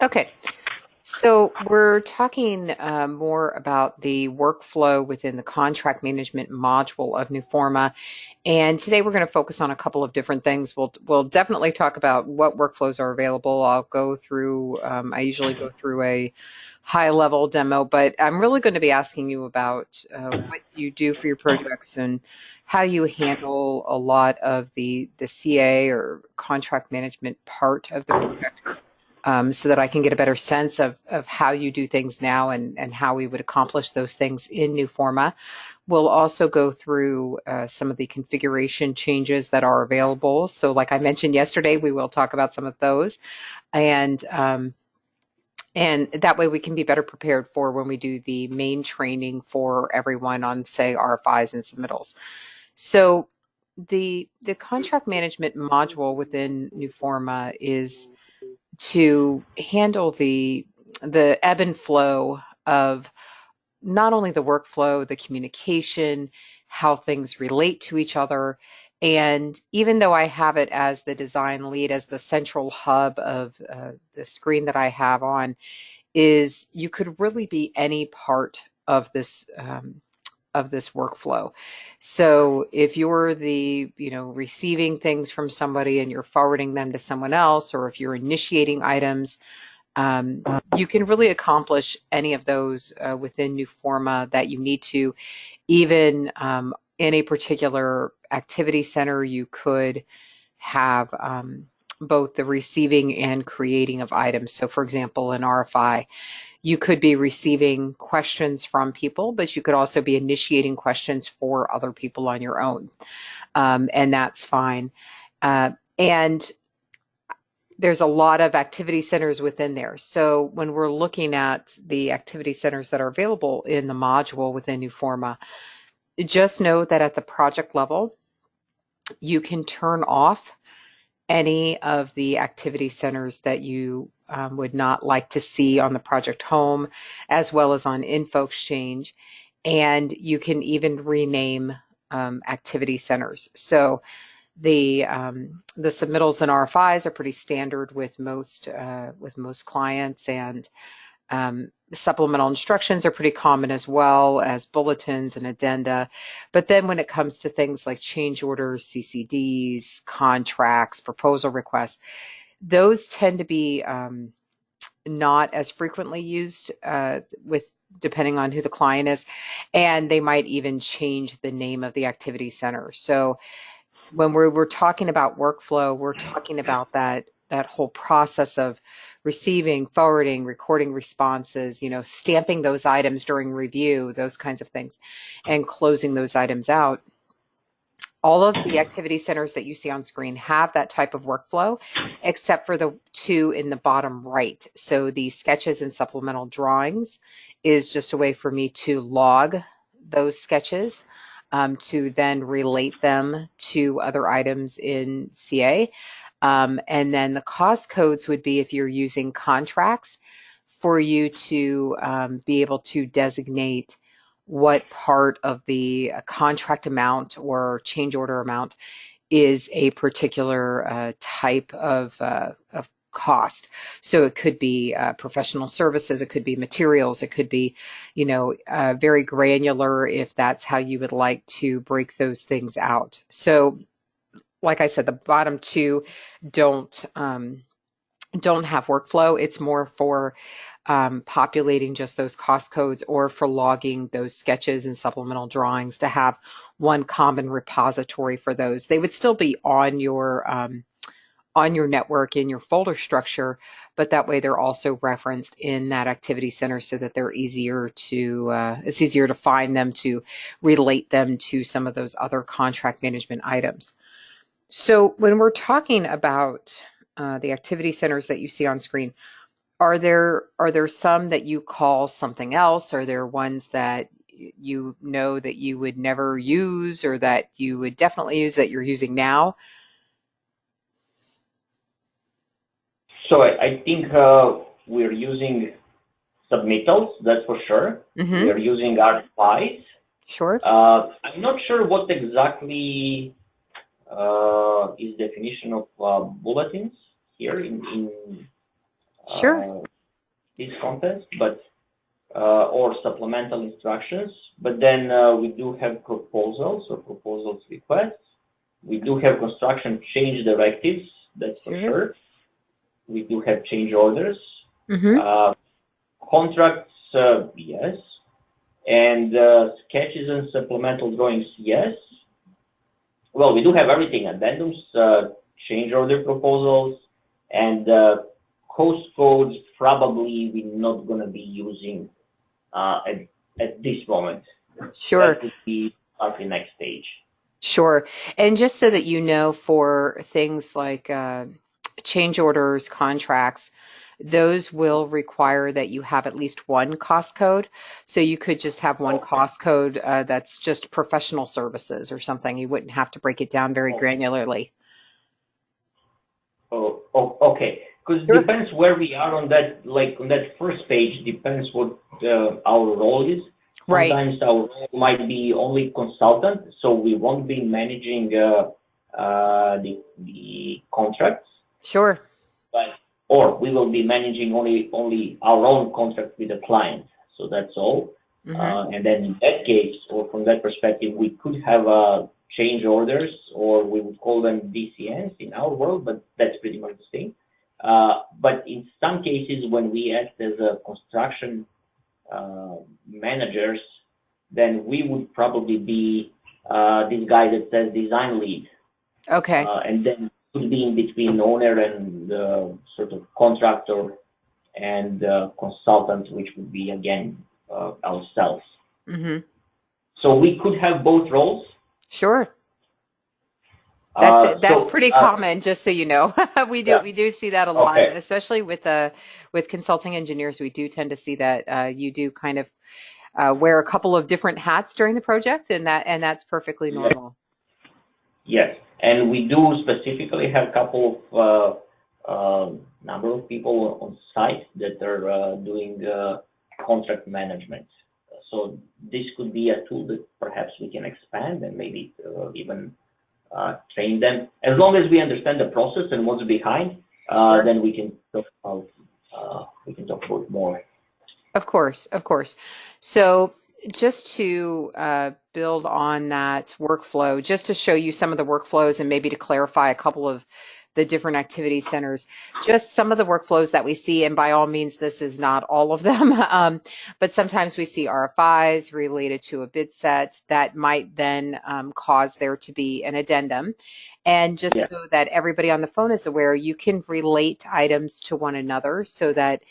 Okay, so we're talking more about the workflow within the contract management module of Newforma, and today we're going to focus on a couple of different things. We'll definitely talk about what workflows are available. I'll go through. I usually go through a high level demo, but I'm really going to be asking you about what you do for your projects and how you handle a lot of the CA or contract management part of the project, so that I can get a better sense of how you do things now and how we would accomplish those things in new forma. We'll also go through some of the configuration changes that are available. So like I mentioned yesterday, we will talk about some of those. And that way we can be better prepared for when we do the main training for everyone on, say, RFIs and submittals. So the contract management module within Newforma is to handle the ebb and flow of not only the workflow, the communication, how things relate to each other. And even though I have it as the design lead, as the central hub of the screen that I have on, is you could really be any part of this workflow. So if you're receiving things from somebody and you're forwarding them to someone else, or if you're initiating items, um, you can really accomplish any of those within Newforma that you need to. Even in a particular activity center, you could have both the receiving and creating of items. So for example, an RFI, you could be receiving questions from people, but you could also be initiating questions for other people on your own, and that's fine. And there's a lot of activity centers within there. So when we're looking at the activity centers that are available in the module within Newforma, just know that at the project level, you can turn off any of the activity centers that you would not like to see on the project home, as well as on Info Exchange. And you can even rename activity centers. So the submittals and RFIs are pretty standard with most clients, and supplemental instructions are pretty common, as well as bulletins and addenda. But then when it comes to things like change orders, CCDs, contracts, proposal requests, those tend to be not as frequently used with depending on who the client is, and they might even change the name of the activity center. So when we're talking about workflow, we're talking about that whole process of receiving, forwarding, recording responses, stamping those items during review, those kinds of things, and closing those items out. All of the activity centers that you see on screen have that type of workflow, except for the two in the bottom right. So the sketches and supplemental drawings is just a way for me to log those sketches, to then relate them to other items in CA. And then the cost codes would be, if you're using contracts, for you to be able to designate what part of the contract amount or change order amount is a particular type of cost. So it could be professional services, it could be materials, it could be, very granular if that's how you would like to break those things out. So, like I said, the bottom two don't um, don't have workflow. It's more for populating just those cost codes, or for logging those sketches and supplemental drawings to have one common repository for those. They would still be on your network in your folder structure, but that way they're also referenced in that activity center, so that they're easier to it's easier to find them, to relate them to some of those other contract management items. So when we're talking about the activity centers that you see on screen, are there some that you call something else? Are there ones that you know that you would never use, or that you would definitely use, that you're using now? So I think we're using submittals, that's for sure. Mm-hmm. We're using RFIs. Sure. I'm not sure what exactly is definition of bulletins here in Sure. this content, but or supplemental instructions. But then we do have proposals or proposals requests. We do have construction change directives, that's for Sure. sure. We do have change orders. Mm-hmm. Uh, Contracts, yes. And sketches and supplemental drawings, yes. Well, we do have everything, addendums, change order proposals, and cost codes probably we're not going to be using at this moment. Sure. That would be at the next stage. Sure. And just so that you know, for things like change orders, contracts, those will require that you have at least one cost code. So you could just have one Oh, cost code that's just professional services or something. You wouldn't have to break it down very oh, granularly. okay. Because Sure. depends where we are on that, like on that first page, depends what our role is. Right. Sometimes our role might be only consultant, so we won't be managing the contracts, Sure. but or we will be managing only our own contract with the client. So that's all. Hmm. And then in that case, or from that perspective, we could have change orders, or we would call them DCNs in our world, but that's pretty much the same. But in some cases, when we act as a construction managers, then we would probably be this guy that says design lead, Okay. and then could be in between owner and sort of contractor and consultant, which would be again ourselves. Hmm. So we could have both roles. Sure. That's So pretty common, just so you know. We do yeah, we do see that a lot, okay, especially with consulting engineers. We do tend to see that you do kind of wear a couple of different hats during the project, and that's perfectly yes, normal. yes, and we do specifically have a couple of number of people on site that are doing contract management. So this could be a tool that perhaps we can expand and maybe even train them. As long as we understand the process and what's behind, Sure. then we can talk about more. Of course, of course. So just to build on that workflow, just to show you some of the workflows and maybe to clarify a couple of the different activity centers, just some of the workflows that we see, and by all means, this is not all of them, but sometimes we see RFIs related to a bid set that might then cause there to be an addendum. And just Yeah, so that everybody on the phone is aware, you can relate items to one another so that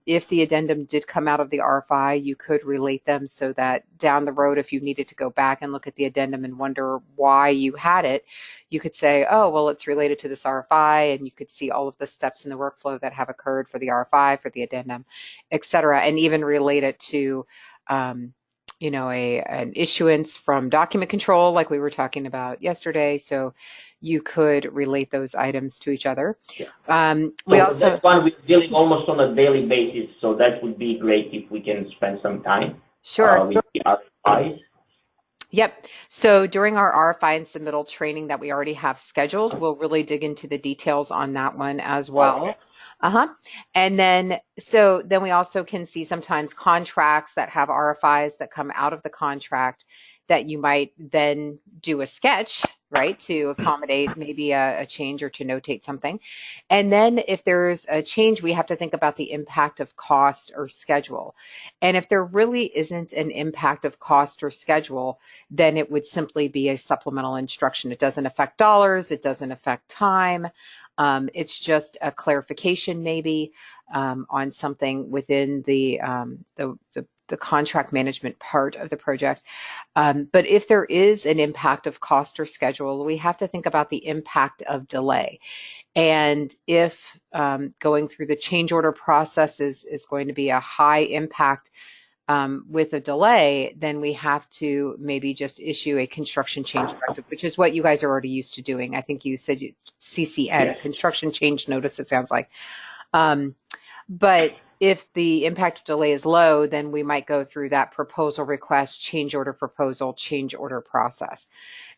if the addendum did come out of the RFI, you could relate them so that down the road, if you needed to go back and look at the addendum and wonder why you had it, you could say, oh, well, it's related to this RFI, and you could see all of the steps in the workflow that have occurred for the RFI, for the addendum, et cetera, and even relate it to um, an issuance from document control, like we were talking about yesterday. So you could relate those items to each other. yeah. We So for also, that one, we're dealing almost on a daily basis. So that would be great if we can spend some time sure. with the RFIs. Yep. So during our RFI and submittal training that we already have scheduled, we'll really dig into the details on that one as Okay. well. Uh-huh. And then we also can see sometimes contracts that have RFIs that come out of the contract that you might then do a sketch, right, to accommodate maybe a change or to notate something. And then if there's a change, we have to think about the impact of cost or schedule. And if there really isn't an impact of cost or schedule, then it would simply be a supplemental instruction. It doesn't affect dollars, it doesn't affect time. It's just a clarification, maybe, on something within the contract management part of the project. But if there is an impact of cost or schedule, we have to think about the impact of delay. And if going through the change order process is going to be a high impact with a delay, then we have to maybe just issue a construction change directive, which is what you guys are already used to doing. I think you said CCN, Yes. construction change notice, it sounds like. Um, but if the impact of delay is low, then we might go through that proposal request, change order proposal, change order process.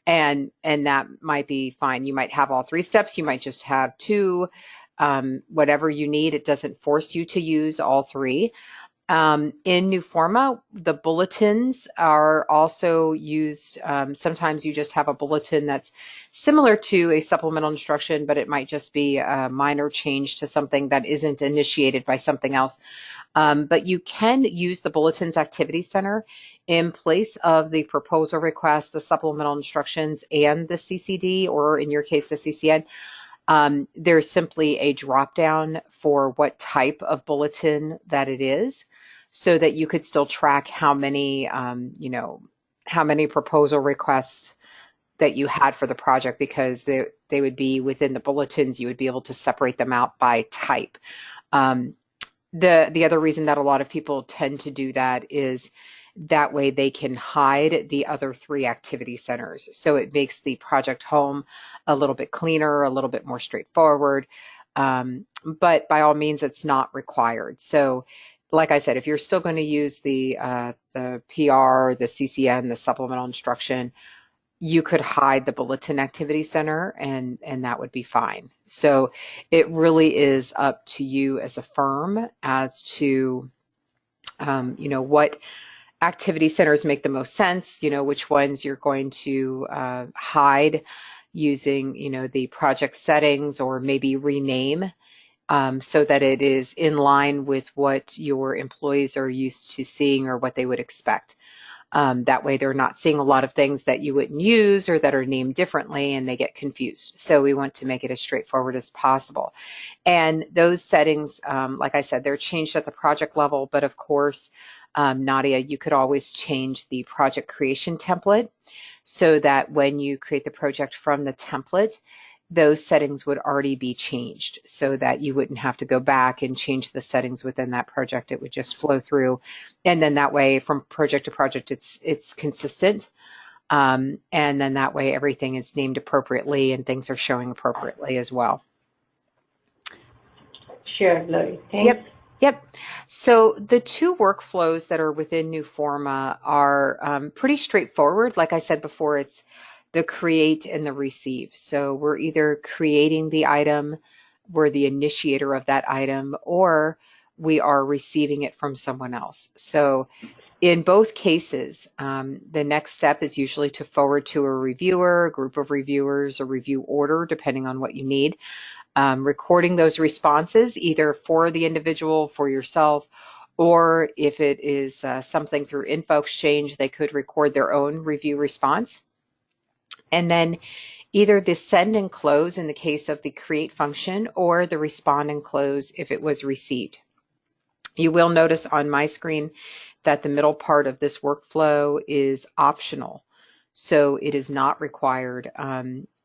And that might be fine. You might have all three steps. You might just have two. whatever you need. It doesn't force you to use all three. In Newforma, the bulletins are also used. Sometimes you just have a bulletin that's similar to a supplemental instruction, but it might just be a minor change to something that isn't initiated by something else. But you can use the Bulletins Activity Center in place of the proposal request, the supplemental instructions, and the CCD, or in your case, the CCN. There's simply a drop down for what type of bulletin that it is, so that you could still track how many, how many proposal requests that you had for the project, because they would be within the bulletins. You would be able to separate them out by type. Um, the other reason that a lot of people tend to do that is that way they can hide the other three activity centers. So it makes the project home a little bit cleaner, a little bit more straightforward. But by all means, it's not required. So like I said, if you're still going to use the PR, the CCN, the supplemental instruction, you could hide the bulletin activity center, and that would be fine. So it really is up to you as a firm as to what activity centers make the most sense, which ones you're going to hide using the project settings, or maybe rename, so that it is in line with what your employees are used to seeing or what they would expect. That way they're not seeing a lot of things that you wouldn't use or that are named differently, and they get confused. So we want to make it as straightforward as possible. And those settings, like I said, they're changed at the project level, but of course, Nadia, you could always change the project creation template so that when you create the project from the template, those settings would already be changed, so that you wouldn't have to go back and change the settings within that project. It would just flow through. And then that way, from project to project, it's consistent. And then that way everything is named appropriately and things are showing appropriately as well. Sure, Lori. Thanks. Yep. Yep. So the two workflows that are within Newforma are pretty straightforward. Like I said before, it's the create and the receive. So we're either creating the item, we're the initiator of that item, or we are receiving it from someone else. So in both cases, the next step is usually to forward to a reviewer, a group of reviewers, a review order, depending on what you need. Recording those responses either for the individual, for yourself, or if it is something through Info Exchange, they could record their own review response. And then either the send and close in the case of the create function, or the respond and close if it was received. You will notice on my screen that the middle part of this workflow is optional. So it is not required.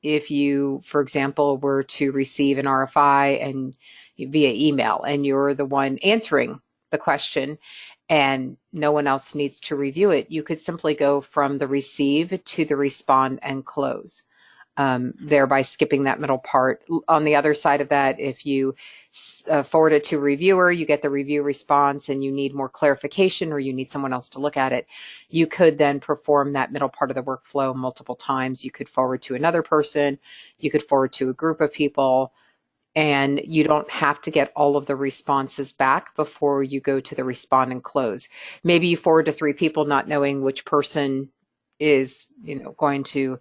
If you, for example, were to receive an RFI and via email, and you're the one answering the question and no one else needs to review it, you could simply go from the receive to the respond and close, thereby skipping that middle part. On the other side of that, if you forward it to a reviewer, you get the review response and you need more clarification, or you need someone else to look at it, you could then perform that middle part of the workflow multiple times. You could forward to another person, you could forward to a group of people, and you don't have to get all of the responses back before you go to the respond and close. Maybe you forward to 3 people not knowing which person is going to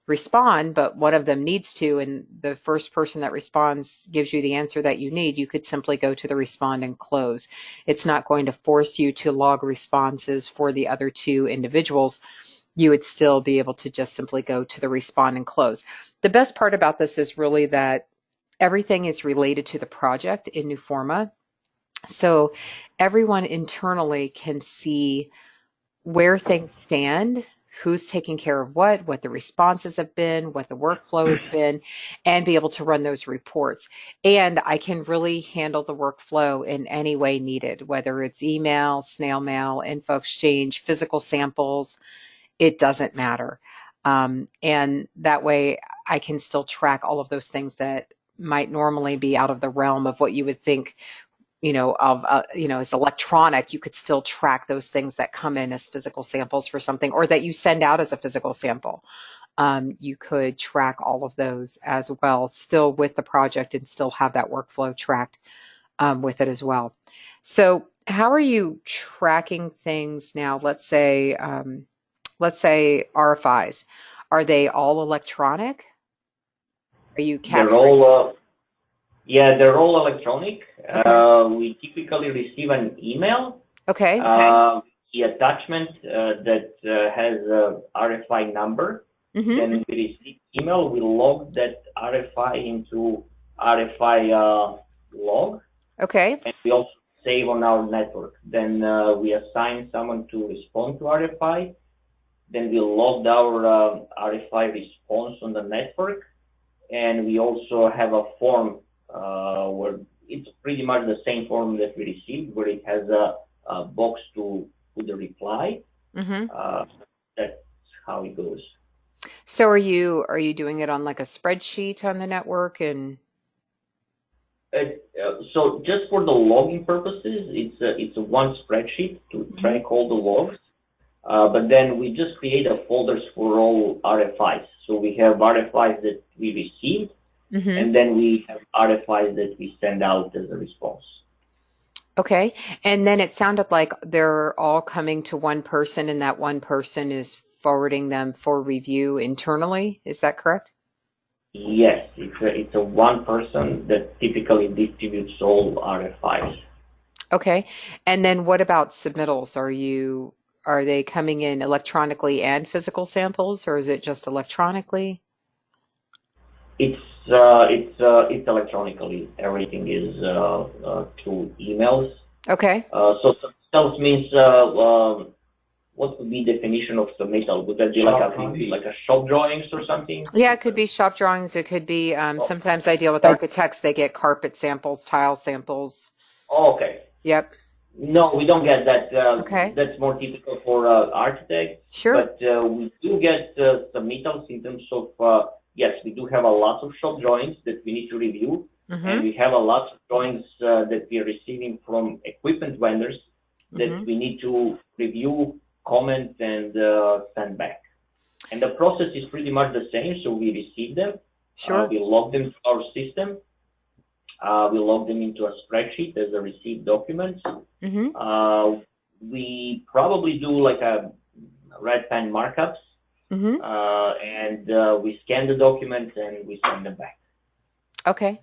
respond, but one of them needs to, and the first person that responds gives you the answer that you need. You could simply go to the respond and close. It's not going to force you to log responses for the other 2 individuals. You would still be able to just simply go to the respond and close. The best part about this is really that everything is related to the project in Newforma. So everyone internally can see where things stand, who's taking care of what the responses have been, what the workflow has been, and be able to run those reports. And I can really handle the workflow in any way needed, whether it's email, snail mail, Info Exchange, physical samples, it doesn't matter. And that way I can still track all of those things that might normally be out of the realm of what you would think as electronic. You could still track those things that come in as physical samples for something, or that you send out as a physical sample. you could track all of those as well, still with the project and still have that workflow tracked with it as well. So how are you tracking things now? Let's say RFIs. Are they all electronic? Are you They're capturing? all, yeah, they're all electronic. Okay. We typically receive an email, Okay. the attachment that has a RFI number. Mm-hmm. Then we receive email, we log that RFI into RFI log, Okay. and we also save on our network. Then we assign someone to respond to RFI. Then we logged our RFI response on the network, and we also have a form where it's pretty much the same form that we received, where it has a box to put the reply. Mm-hmm. Uh, that's how it goes. So are you doing it on like a spreadsheet on the network and So just for the logging purposes, it's a one spreadsheet to hmm track all the logs. But then we just create a folders for all RFIs. So we have RFIs that we received, hmm and then we have RFIs that we send out as a response. Okay. And then it sounded like they're all coming to one person and that one person is forwarding them for review internally. Is that correct? Yes, it's a one person that typically distributes all RFIs. Okay. And then what about submittals? Are they coming in electronically and physical samples, or is it just electronically? It's electronically. Everything is through emails. Okay. So submittals means what would be definition of submittal? Would that be like a shop drawings or something? Yeah, it could be shop drawings. It could be Oh, sometimes I deal with architects. They get carpet samples, tile samples. okay. Yep. No, we don't get that. Okay. That's more typical for architects, Sure. but we do get submittals in terms of, yes, we do have a lot of shop drawings that we need to review, and Mm-hmm. we have a lot of drawings that we are receiving from equipment vendors that Mm-hmm. we need to review, comment, and send back. And the process is pretty much the same. So we receive them, Sure. we log them to our system, we log them into a spreadsheet as a received documents. Mm-hmm. Uh, we probably do like a red pen markups, Mm-hmm. and we scan the documents and we send them back. Okay.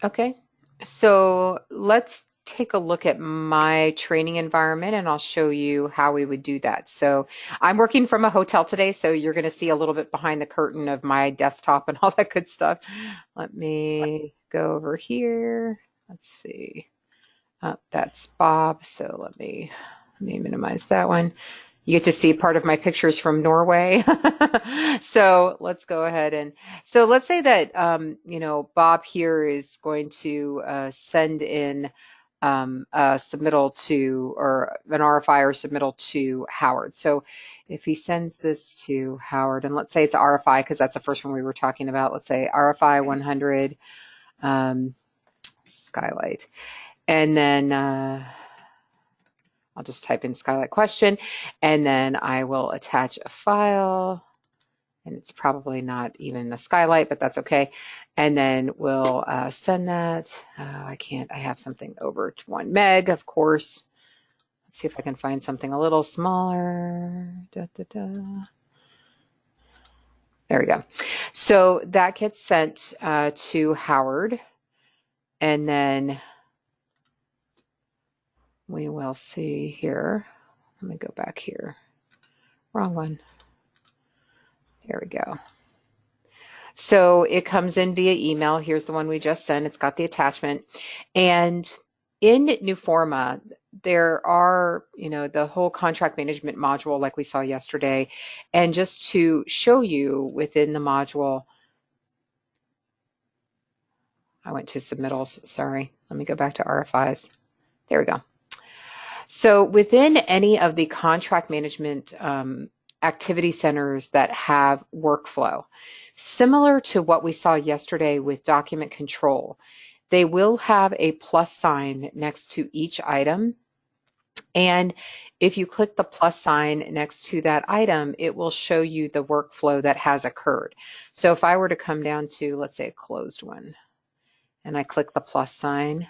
Okay. So let's take a look at my training environment and I'll show you how we would do that. So I'm working from a hotel today, so you're going to see a little bit behind the curtain of my desktop and all that good stuff. Let me go over here. Let's see. That's Bob. So let me minimize that one. You get to see part of my pictures from Norway. So let's go ahead and so let's say that Bob here is going to send in a submittal to or an RFI or submittal to Howard. So if he sends this to Howard, and let's say it's RFI because that's the first one we were talking about. Let's say RFI 100 um, skylight, and then I'll just type in skylight question, and then I will attach a file. And it's probably not even a skylight, but that's okay. And then we'll send that. I can't, I have something over 1 meg, of course. Let's see if I can find something a little smaller. Da, da, da. There we go. So that gets sent to Howard. And then we will see here. Let me go back here. Wrong one. There we go. So it comes in via email. Here's the one we just sent. It's got the attachment. And in Newforma, there are, the whole contract management module like we saw yesterday. And just to show you within the module, I went to submittals, sorry. Let me go back to RFIs. There we go. So within any of the contract management activity centers that have workflow, similar to what we saw yesterday with document control, they will have a plus sign next to each item. And if you click the plus sign next to that item, it will show you the workflow that has occurred. So if I were to come down to, let's say, a closed one, and I click the plus sign,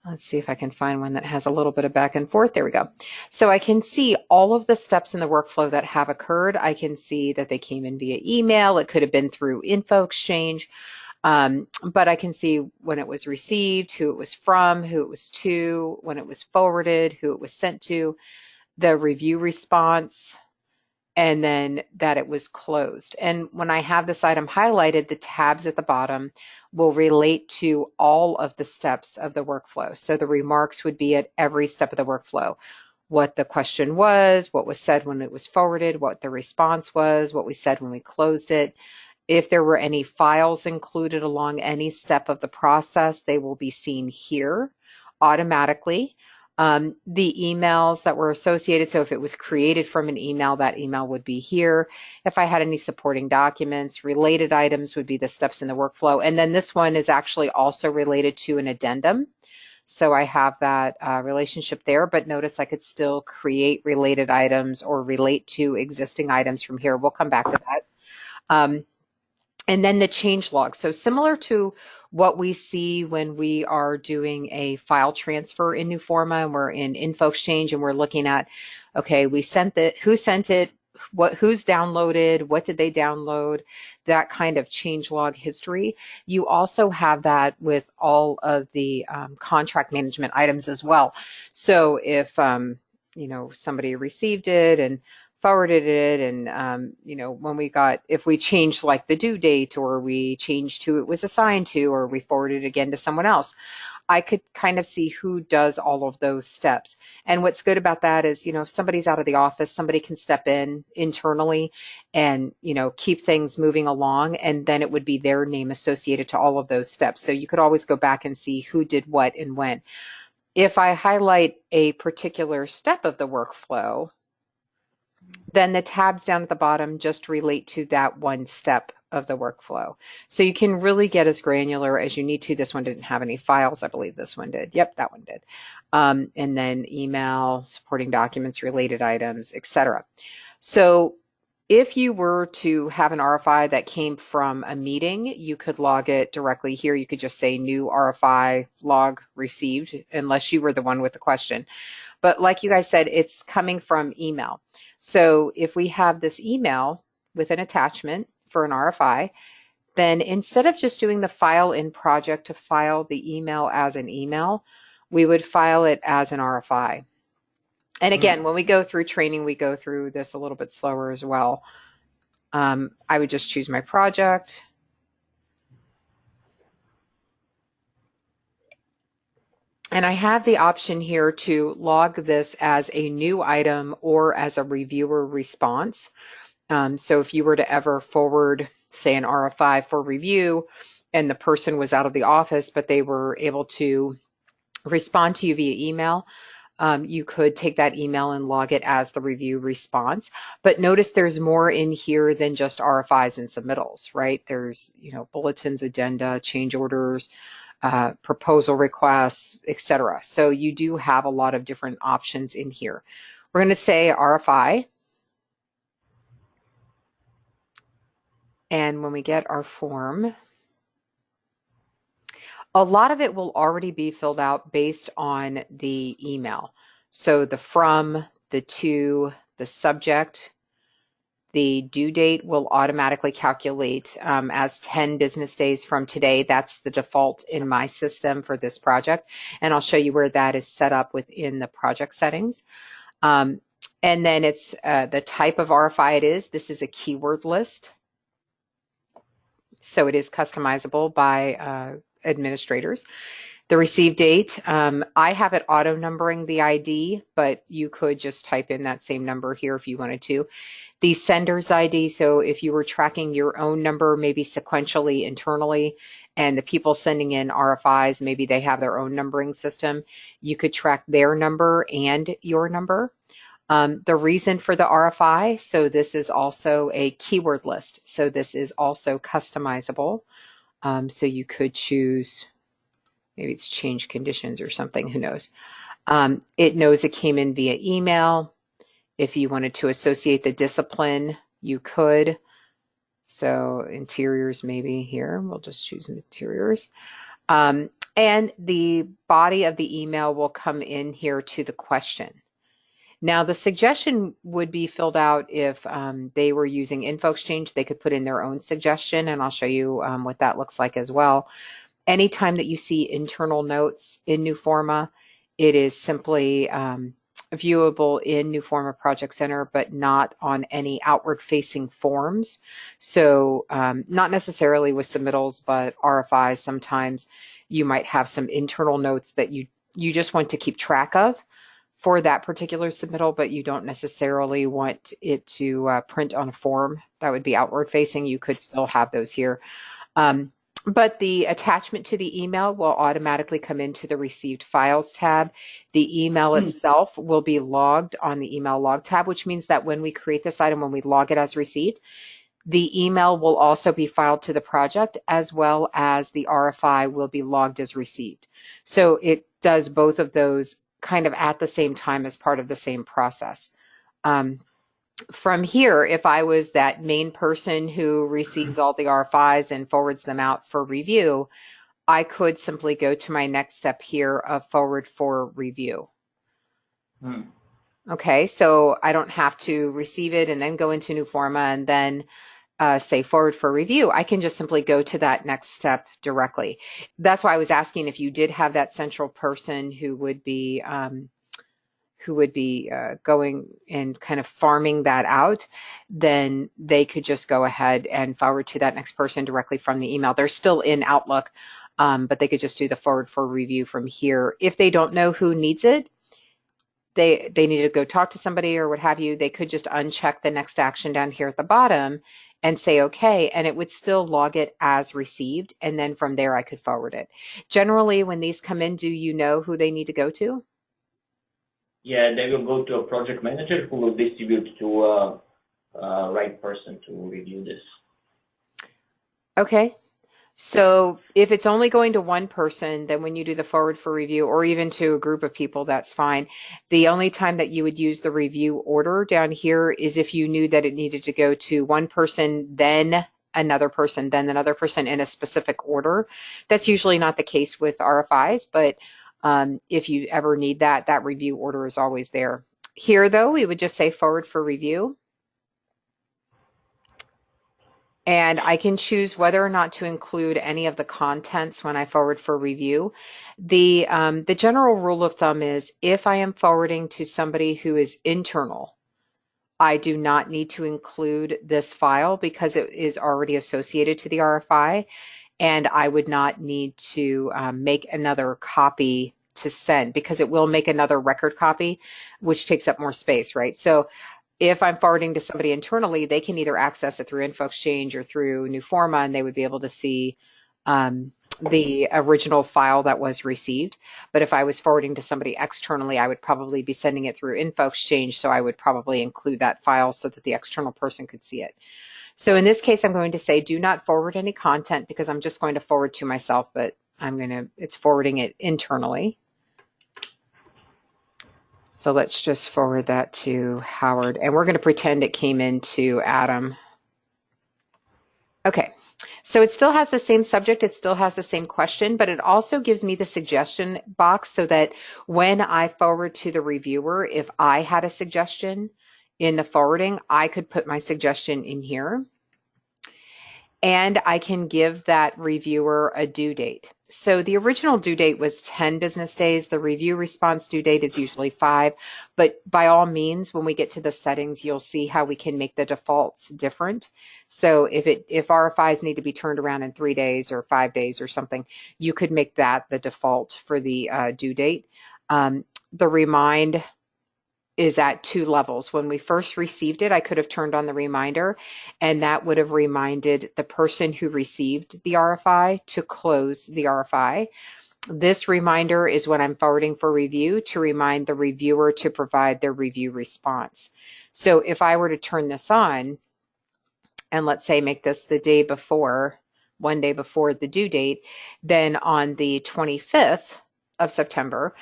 let's see if I can find one that has a little bit of back and forth. There we go. So I can see all of the steps in the workflow that have occurred. I can see that they came in via email. It could have been through info exchange. But I can see when it was received, who it was from, who it was to, when it was forwarded, who it was sent to, the review response, and then that it was closed. And when I have this item highlighted, the tabs at the bottom will relate to all of the steps of the workflow. So the remarks would be at every step of the workflow. What the question was, what was said when it was forwarded, what the response was, what we said when we closed it. If there were any files included along any step of the process, they will be seen here automatically. The emails that were associated, so if it was created from an email, that email would be here. If I had any supporting documents, related items would be the steps in the workflow. And then this one is actually also related to an addendum. So I have that relationship there, but notice I could still create related items or relate to existing items from here. We'll come back to that. And then the change log. So similar to what we see when we are doing a file transfer in Newforma and we're in info exchange and we're looking at, okay, we sent it, who sent it, who's downloaded, what did they download, that kind of change log history. You also have that with all of the contract management items as well. So if somebody received it and forwarded it, and when we got, if we changed like the due date, or we changed who it was assigned to, or we forwarded it again to someone else, I could kind of see who does all of those steps. And what's good about that is, if somebody's out of the office, somebody can step in internally and, keep things moving along, and then it would be their name associated to all of those steps. So you could always go back and see who did what and when. If I highlight a particular step of the workflow, then the tabs down at the bottom just relate to that one step of the workflow. So you can really get as granular as you need to. This one didn't have any files. I believe this one did. Yep, that one did. And then email, supporting documents, related items, etc. So if you were to have an RFI that came from a meeting, you could log it directly here. You could just say new RFI log received, unless you were the one with the question. But like you guys said, it's coming from email. So if we have this email with an attachment for an RFI, then instead of just doing the file in project to file the email as an email, we would file it as an RFI. And again, when we go through training, we go through this a little bit slower as well. I would just choose my project. And I have the option here to log this as a new item or as a reviewer response. So if you were to ever forward, say, an RFI for review, and the person was out of the office, but they were able to respond to you via email, you could take that email and log it as the review response. But notice there's more in here than just RFIs and submittals, right? There's, bulletins, addenda, change orders, proposal requests, etc. So you do have a lot of different options in here. We're going to say RFI. And when we get our form, a lot of it will already be filled out based on the email. So the from, the to, the subject, the due date will automatically calculate as 10 business days from today. That's the default in my system for this project. And I'll show you where that is set up within the project settings. And then it's the type of RFI it is. This is a keyword list. So it is customizable by administrators. The receive date, I have it auto numbering the ID, but you could just type in that same number here if you wanted to. The sender's ID, so if you were tracking your own number, maybe sequentially internally, and the people sending in RFIs, maybe they have their own numbering system, you could track their number and your number. The reason for the RFI, so this is also a keyword list. So this is also customizable. So you could choose, maybe it's change conditions or something, who knows. It knows it came in via email. If you wanted to associate the discipline, you could. So interiors maybe here. We'll just choose interiors. And the body of the email will come in here to the question. Now, the suggestion would be filled out if they were using InfoExchange. They could put in their own suggestion, and I'll show you what that looks like as well. Anytime that you see internal notes in Newforma, it is simply viewable in Newforma Project Center, but not on any outward-facing forms. So not necessarily with submittals, but RFIs, sometimes you might have some internal notes that you just want to keep track of for that particular submittal, but you don't necessarily want it to print on a form that would be outward facing. You could still have those here. But the attachment to the email will automatically come into the received files tab. The email itself will be logged on the email log tab, which means that when we create this item, when we log it as received, the email will also be filed to the project, as well as the RFI will be logged as received. So it does both of those kind of at the same time as part of the same process. From here, if I was that main person who receives all the RFIs and forwards them out for review, I could simply go to my next step here of forward for review. Okay, so I don't have to receive it and then go into Newforma and then say forward for review. I can just simply go to that next step directly. That's why I was asking if you did have that central person who would be going and kind of farming that out, then they could just go ahead and forward to that next person directly from the email. They're still in Outlook, but they could just do the forward for review from here. If they don't know who needs it, they need to go talk to somebody or what have you, they could just uncheck the next action down here at the bottom and say okay, and it would still log it as received, and then from there I could forward it. Generally, when these come in, do you know who they need to go to? Yeah, they will go to a project manager who will distribute to a right person to review this. Okay. So if it's only going to one person, then when you do the forward for review, or even to a group of people, that's fine. The only time that you would use the review order down here is if you knew that it needed to go to one person, then another person, then another person in a specific order. That's usually not the case with RFIs, but if you ever need that, that review order is always there. Here, though, we would just say forward for review. And I can choose whether or not to include any of the contents when I forward for review. The general rule of thumb is if I am forwarding to somebody who is internal, I do not need to include this file because it is already associated to the RFI, and I would not need to make another copy to send because it will make another record copy, which takes up more space, right? So if I'm forwarding to somebody internally, they can either access it through InfoExchange or through Newforma, and they would be able to see the original file that was received. But if I was forwarding to somebody externally, I would probably be sending it through InfoExchange, so I would probably include that file so that the external person could see it. So in this case, I'm going to say do not forward any content because I'm just going to forward to myself, but it's forwarding it internally. So let's just forward that to Howard, and we're going to pretend it came into Adam. Okay, so it still has the same subject, it still has the same question, but it also gives me the suggestion box so that when I forward to the reviewer, if I had a suggestion in the forwarding, I could put my suggestion in here. And I can give that reviewer a due date. So the original due date was 10 business days. The review response due date is usually 5. But by all means, when we get to the settings, you'll see how we can make the defaults different. So if RFIs need to be turned around in 3 days or 5 days or something, you could make that the default for the due date. The remind is at 2 levels. When we first received it, I could have turned on the reminder, and that would have reminded the person who received the RFI to close the RFI. This reminder is when I'm forwarding for review to remind the reviewer to provide their review response. So if I were to turn this on, and let's say make this the day before, one day before the due date, then on the 25th of September,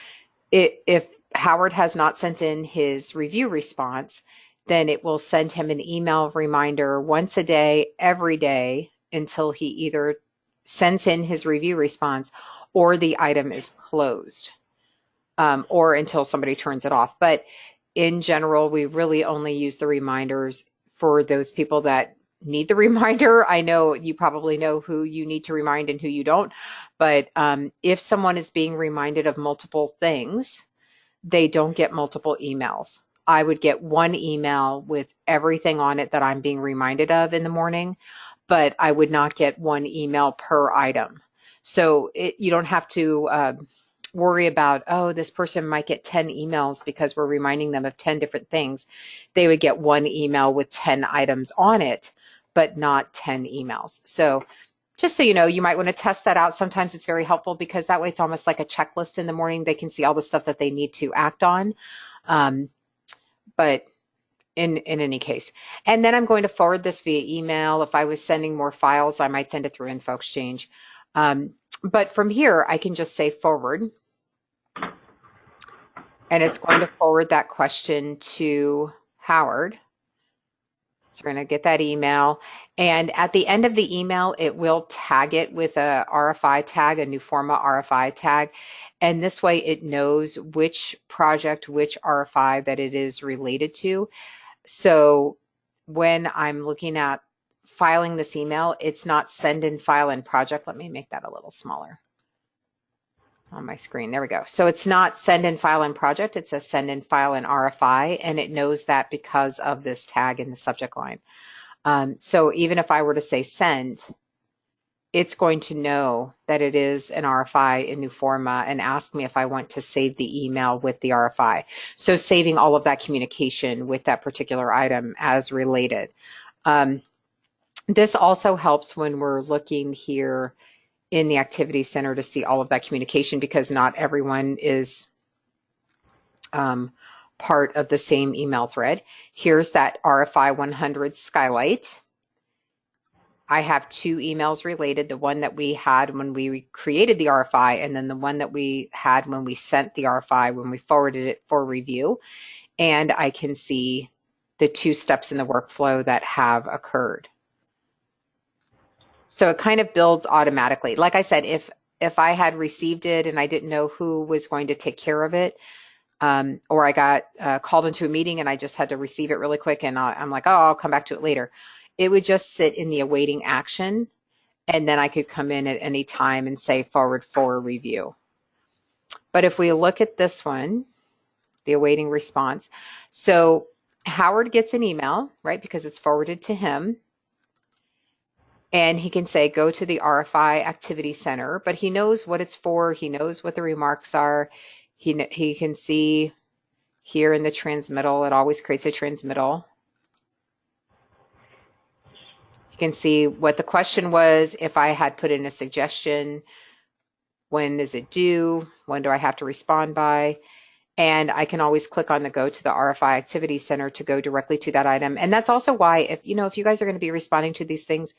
If Howard has not sent in his review response, then it will send him an email reminder once a day, every day, until he either sends in his review response or the item is closed, or until somebody turns it off. But in general, we really only use the reminders for those people that need the reminder. I know you probably know who you need to remind and who you don't, but if someone is being reminded of multiple things, they don't get multiple emails. I would get one email with everything on it that I'm being reminded of in the morning, but I would not get one email per item. So you don't have to worry about, oh, this person might get 10 emails because we're reminding them of 10 different things. They would get one email with 10 items on it, but not 10 emails. So just so you know, you might want to test that out. Sometimes it's very helpful because that way it's almost like a checklist in the morning. They can see all the stuff that they need to act on. Um, but in any case, and then I'm going to forward this via email. If I was sending more files, I might send it through Info Exchange. But from here, I can just say forward, and it's going to forward that question to Howard. So we're going to get that email. And at the end of the email, it will tag it with a RFI tag, a new forma RFI tag. And this way it knows which project, which RFI that it is related to. So when I'm looking at filing this email, it's not send in file and project. Let me make that a little smaller on my screen. There we go. So it's not send in file and project. It says send in file and RFI. And it knows that because of this tag in the subject line. So even if I were to say send, it's going to know that it is an RFI in new forma and ask me if I want to save the email with the RFI. So saving all of that communication with that particular item as related. This also helps when we're looking here in the Activity Center to see all of that communication because not everyone is part of the same email thread. Here's that RFI 100 skylight. I have two emails related, the one that we had when we created the RFI and then the one that we had when we sent the RFI, when we forwarded it for review. And I can see the two steps in the workflow that have occurred. So it kind of builds automatically. Like I said, if I had received it and I didn't know who was going to take care of it, or I got called into a meeting and I just had to receive it really quick and I'm like, oh, I'll come back to it later. It would just sit in the awaiting action, and then I could come in at any time and say forward for review. But if we look at this one, the awaiting response, so Howard gets an email, right, because it's forwarded to him. And he can say, go to the RFI Activity Center, but he knows what it's for. He knows what the remarks are. He can see here in the transmittal, it always creates a transmittal. You can see what the question was. If I had put in a suggestion, when is it due? When do I have to respond by? And I can always click on the go to the RFI Activity Center to go directly to that item. And that's also why if you guys are going to be responding to these things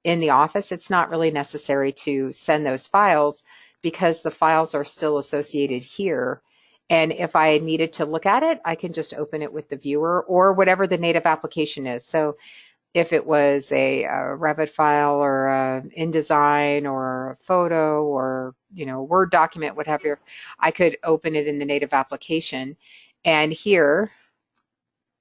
in the office, it's not really necessary to send those files because the files are still associated here. And if I needed to look at it, I can just open it with the viewer or whatever the native application is. So if it was a Revit file or InDesign or a photo or Word document, whatever, I could open it in the native application. And here,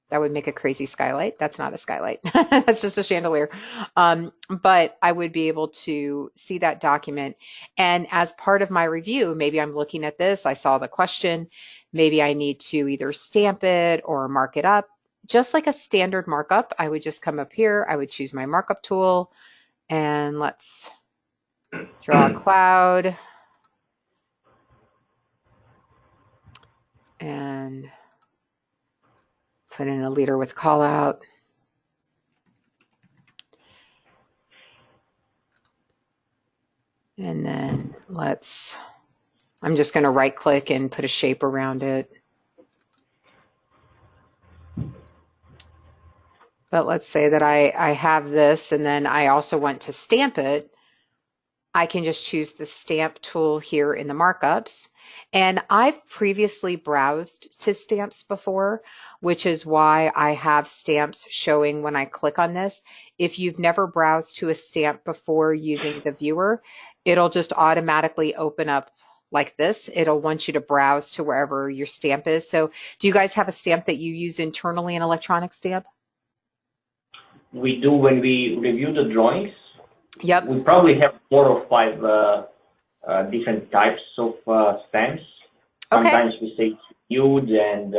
that would make a crazy skylight. That's not a skylight. That's just a chandelier. But I would be able to see that document. And as part of my review, maybe I'm looking at this, I saw the question, maybe I need to either stamp it or mark it up. Just like a standard markup, I would just come up here, I would choose my markup tool, and let's draw a cloud. And put in a leader with call out. And then I'm just going to right click and put a shape around it. But let's say that I have this and then I also want to stamp it. I can just choose the stamp tool here in the markups. And I've previously browsed to stamps before, which is why I have stamps showing when I click on this. If you've never browsed to a stamp before using the viewer, it'll just automatically open up like this. It'll want you to browse to wherever your stamp is. So do you guys have a stamp that you use internally, an electronic stamp? We do when we review the drawings. Yep. We probably have 4 or 5 different types of stamps. Okay. Sometimes we say it's reviewed, and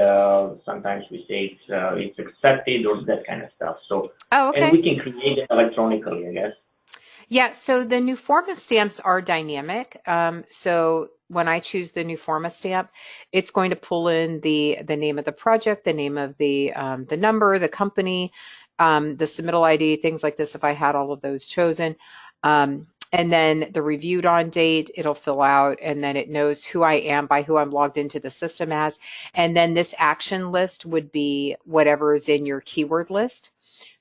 sometimes we say it's accepted or that kind of stuff. So, Oh, and okay. we can create it electronically, I guess. Yeah, so the new forma stamps are dynamic. So when I choose the new forma stamp, it's going to pull in the name of the project, the name of the number, the company, the submittal ID, things like this. If I had all of those chosen, and then the reviewed on date, it'll fill out, and then it knows who I am by who I'm logged into the system as, and then this action list would be whatever is in your keyword list.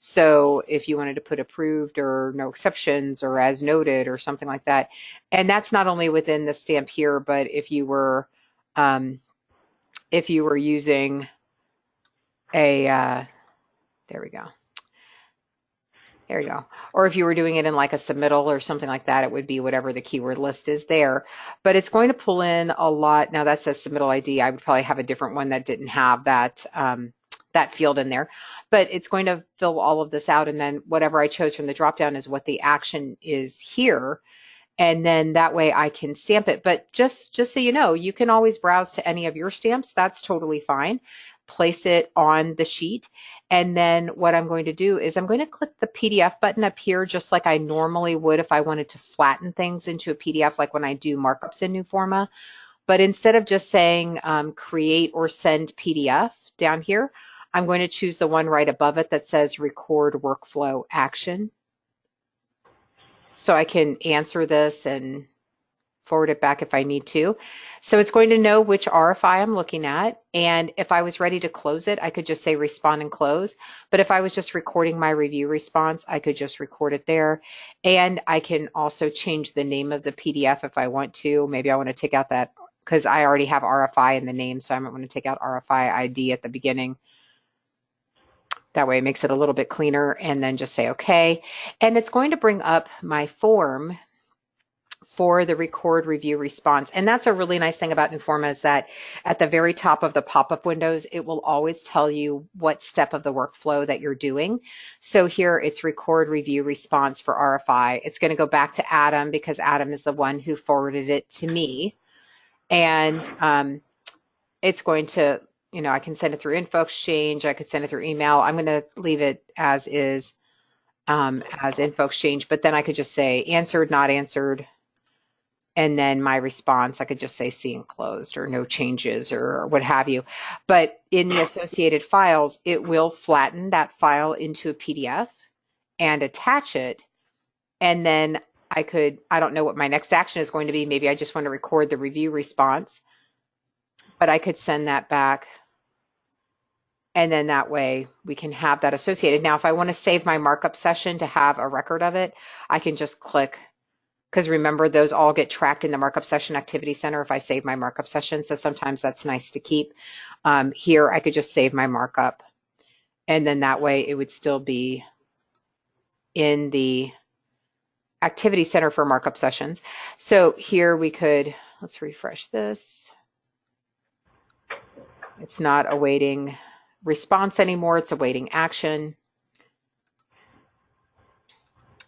So if you wanted to put approved or no exceptions or as noted or something like that, and that's not only within the stamp here, but um, if you were using a there we go. There you go. Or if you were doing it in like a submittal or something like that, it would be whatever the keyword list is there. But it's going to pull in a lot. Now that says submittal ID. I would probably have a different one that didn't have that field in there. But it's going to fill all of this out, and then whatever I chose from the dropdown is what the action is here, and then that way I can stamp it. But just so you know, you can always browse to any of your stamps. That's totally fine. Place it on the sheet. And then what I'm going to do is I'm going to click the PDF button up here, just like I normally would if I wanted to flatten things into a PDF, like when I do markups in Newforma. But instead of just saying create or send PDF down here, I'm going to choose the one right above it that says record workflow action. So I can answer this and forward it back if I need to. So it's going to know which RFI I'm looking at. And if I was ready to close it, I could just say respond and close. But if I was just recording my review response, I could just record it there. And I can also change the name of the PDF if I want to. Maybe I want to take out that because I already have RFI in the name. So I might want to take out RFI ID at the beginning. That way it makes it a little bit cleaner, and then just say okay. And it's going to bring up my form for the record review response. And that's a really nice thing about Newforma, is that at the very top of the pop-up windows, it will always tell you what step of the workflow that you're doing. So here it's record review response for RFI. It's going to go back to Adam because Adam is the one who forwarded it to me. And it's going to, I can send it through Info Exchange. I could send it through email. I'm going to leave it as is, as Info Exchange, but then I could just say answered, not answered. And then my response, I could just say see enclosed or no changes or what have you. But in the associated files, it will flatten that file into a PDF and attach it. And then I don't know what my next action is going to be. Maybe I just want to record the review response, but I could send that back. And then that way we can have that associated. Now, if I want to save my markup session to have a record of it, I can just click, because remember, those all get tracked in the markup session activity center if I save my markup session. So sometimes that's nice to keep. Here, I could just save my markup, and then that way it would still be in the activity center for markup sessions. So here we could, let's refresh this. It's not awaiting response anymore. It's awaiting action.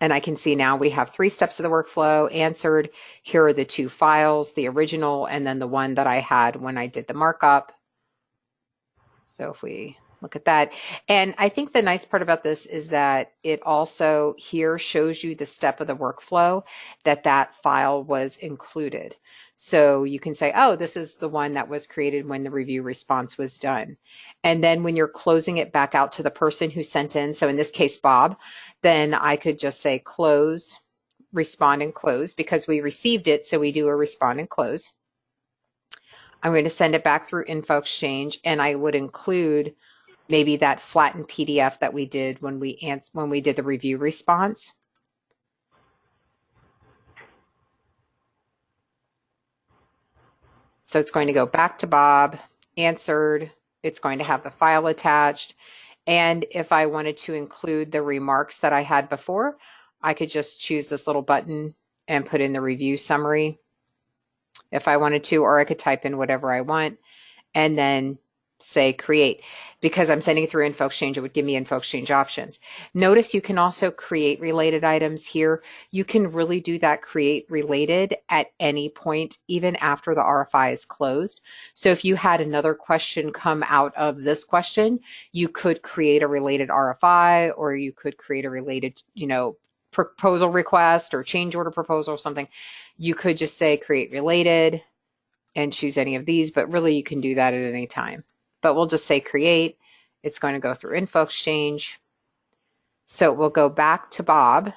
And I can see now we have 3 steps of the workflow answered. Here are the 2 files, the original and then the one that I had when I did the markup. So if we look at that, and I think the nice part about this is that it also here shows you the step of the workflow that file was included. So you can say, oh, this is the one that was created when the review response was done. And then when you're closing it back out to the person who sent in, so in this case, Bob, then I could just say close, respond and close, because we received it. So we do a respond and close. I'm going to send it back through Info Exchange, and I would include maybe that flattened PDF that we did when we did the review response. So it's going to go back to Bob, answered. It's going to have the file attached. And if I wanted to include the remarks that I had before, I could just choose this little button and put in the review summary if I wanted to, or I could type in whatever I want and then say create. Because I'm sending it through Info Exchange, it would give me Info Exchange options. Notice you can also create related items here. You can really do that create related at any point, even after the RFI is closed. So if you had another question come out of this question, you could create a related RFI, or you could create a related, proposal request or change order proposal or something. You could just say create related and choose any of these, but really you can do that at any time. But we'll just say create. It's going to go through Info Exchange. So it will go back to Bob.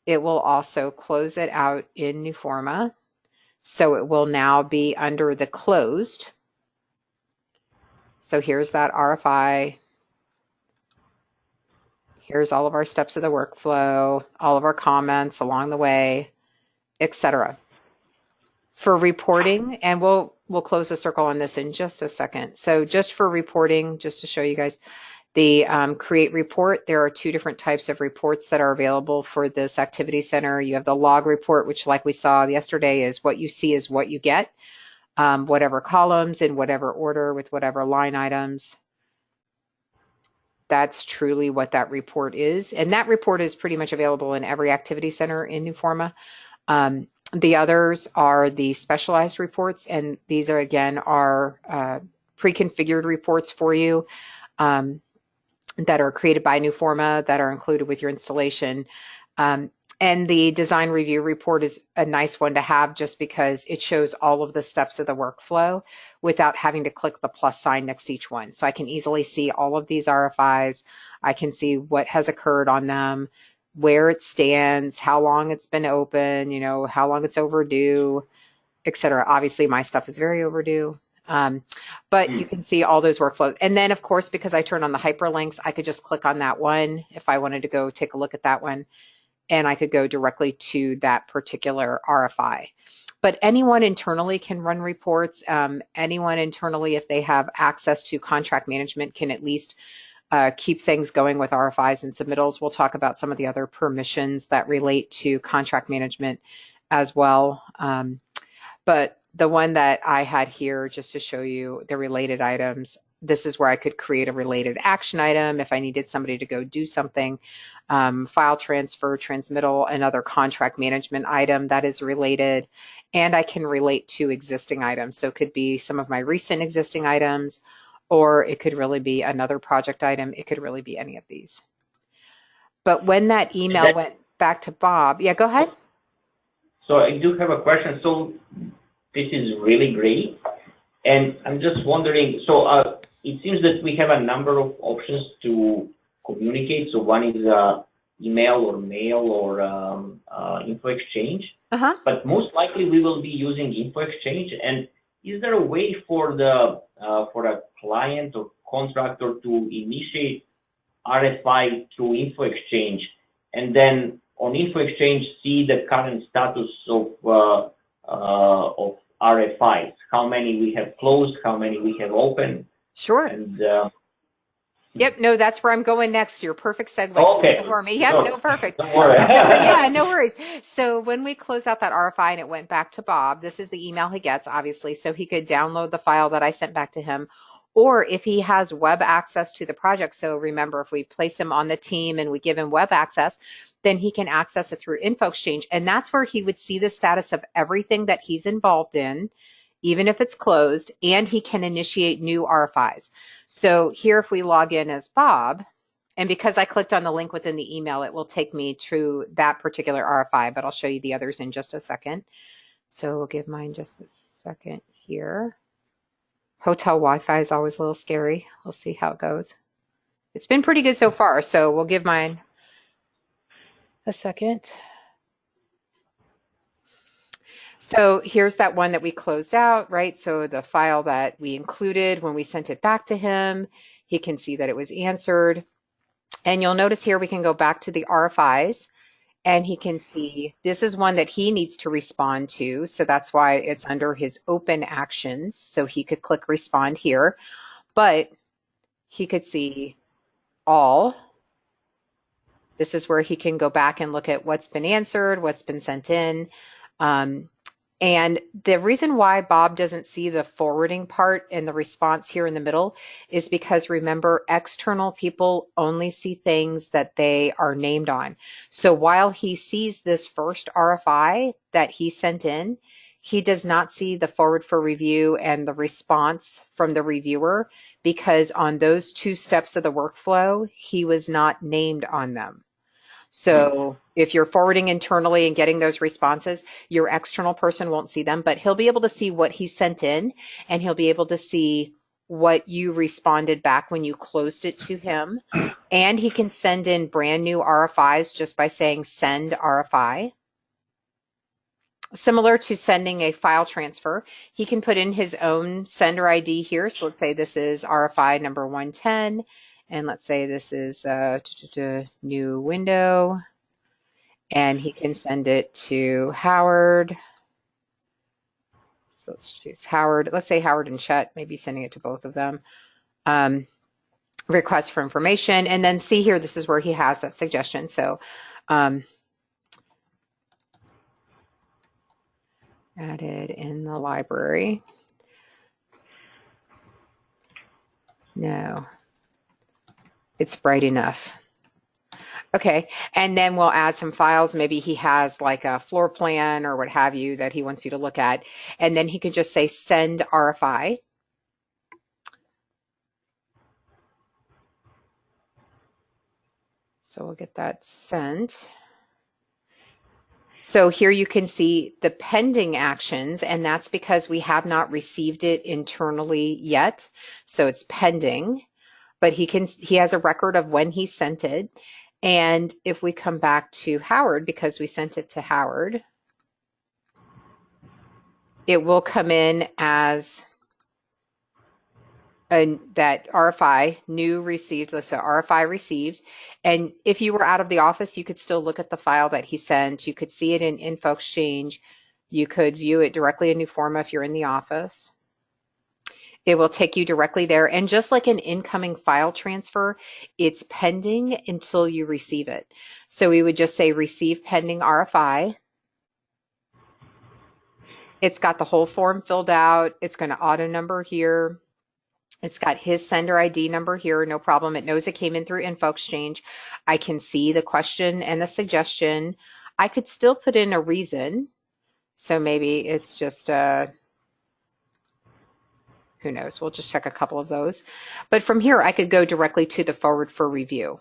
It will also close it out in Newforma. So it will now be under the closed. So here's that RFI. Here's all of our steps of the workflow, all of our comments along the way, etc. For reporting, and we'll close the circle on this in just a second. So just for reporting, just to show you guys the create report, there are two different types of reports that are available for this activity center. You have the log report, which like we saw yesterday is what you see is what you get, whatever columns in whatever order with whatever line items. That's truly what that report is. And that report is pretty much available in every activity center in Newforma. The others are the specialized reports, and these are again pre-configured reports for you that are created by Newforma that are included with your installation. And the design review report is a nice one to have just because it shows all of the steps of the workflow without having to click the plus sign next to each one. So I can easily see all of these RFIs. I can see what has occurred on them, where it stands, how long it's been open, how long it's overdue, etc. Obviously, my stuff is very overdue. But you can see all those workflows. And then, of course, because I turned on the hyperlinks, I could just click on that one if I wanted to go take a look at that one, and I could go directly to that particular RFI. But anyone internally can run reports. Anyone internally, if they have access to contract management, can at least keep things going with RFIs and submittals. We'll talk about some of the other permissions that relate to contract management as well. But the one that I had here, just to show you the related items, this is where I could create a related action item if I needed somebody to go do something, file transfer, transmittal, another contract management item that is related, and I can relate to existing items. So it could be some of my recent existing items, or it could really be another project item. It could really be any of these. But when that email went back to Bob, yeah, go ahead. So I do have a question. So this is really great. And I'm just wondering, so it seems that we have a number of options to communicate. So one is email or mail or Info Exchange. But most likely we will be using Info Exchange. And is there a way for a client or contractor to initiate RFI through Info Exchange, and then on Info Exchange see the current status of RFIs, how many we have closed, how many we have open? Sure. And yep, no, that's where I'm going next. Your perfect segue for me. Yep, sure. No, perfect. Don't worry. Yeah, no worries. So when we close out that RFI and it went back to Bob, this is the email he gets, obviously, so he could download the file that I sent back to him. Or if he has web access to the project, so remember, if we place him on the team and we give him web access, then he can access it through Info Exchange. And that's where he would see the status of everything that he's involved in, even if it's closed, and he can initiate new RFIs. So here, if we log in as Bob, and because I clicked on the link within the email, it will take me to that particular RFI, but I'll show you the others in just a second. So we'll give mine just a second here. Hotel Wi-Fi is always a little scary. We'll see how it goes. It's been pretty good so far, so we'll give mine a second. So here's that one that we closed out, right? So the file that we included when we sent it back to him, he can see that it was answered. And you'll notice here we can go back to the RFIs and he can see this is one that he needs to respond to. So that's why it's under his open actions. So he could click respond here, but he could see all. This is where he can go back and look at what's been answered, what's been sent in. Um, and the reason why Bob doesn't see the forwarding part and the response here in the middle is because, remember, external people only see things that they are named on. So while he sees this first RFI that he sent in, he does not see the forward for review and the response from the reviewer, because on those two steps of the workflow, he was not named on them. So if you're forwarding internally and getting those responses, your external person won't see them, but he'll be able to see what he sent in, and he'll be able to see what you responded back when you closed it to him. And he can send in brand new RFIs just by saying send RFI. Similar to sending a file transfer, he can put in his own sender ID here. So let's say this is RFI number 110, and let's say this is new window. And he can send it to Howard. So let's choose Howard. Let's say Howard and Chet, maybe sending it to both of them. Request for information. And then see here, this is where he has that suggestion. So added in the library. No, it's bright enough. Okay, and then we'll add some files. Maybe he has like a floor plan or what have you that he wants you to look at. And then he could just say send RFI. So we'll get that sent. So here you can see the pending actions, and that's because we have not received it internally yet. So it's pending, but he has a record of when he sent it. And if we come back to Howard, because we sent it to Howard, it will come in as that RFI new received. Let's say RFI received. And if you were out of the office, you could still look at the file that he sent. You could see it in Info Exchange. You could view it directly in Newforma if you're in the office. It will take you directly there. And just like an incoming file transfer, it's pending until you receive it. So we would just say receive pending RFI. It's got the whole form filled out. It's going to auto number here. It's got his sender ID number here, no problem. It knows it came in through Info Exchange. I can see the question and the suggestion. I could still put in a reason. So maybe it's just, who knows, we'll just check a couple of those. But from here, I could go directly to the forward for review.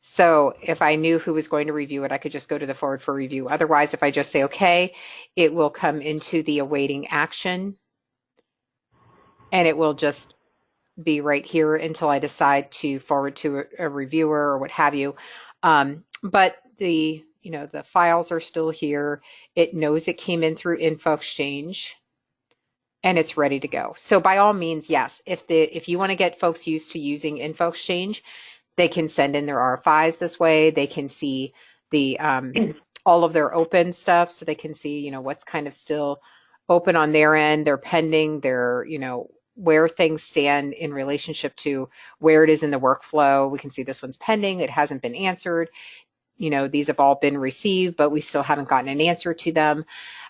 So if I knew who was going to review it, I could just go to the forward for review. Otherwise, if I just say, okay, it will come into the awaiting action, and it will just be right here until I decide to forward to a reviewer or what have you. But the files are still here. It knows it came in through Info Exchange, and it's ready to go. So by all means, yes, if you want to get folks used to using Info Exchange, they can send in their RFIs this way. They can see the all of their open stuff, so they can see what's kind of still open on their end. They're pending. They're where things stand in relationship to where it is in the workflow. We can see this one's pending. It hasn't been answered. These have all been received, but we still haven't gotten an answer to them.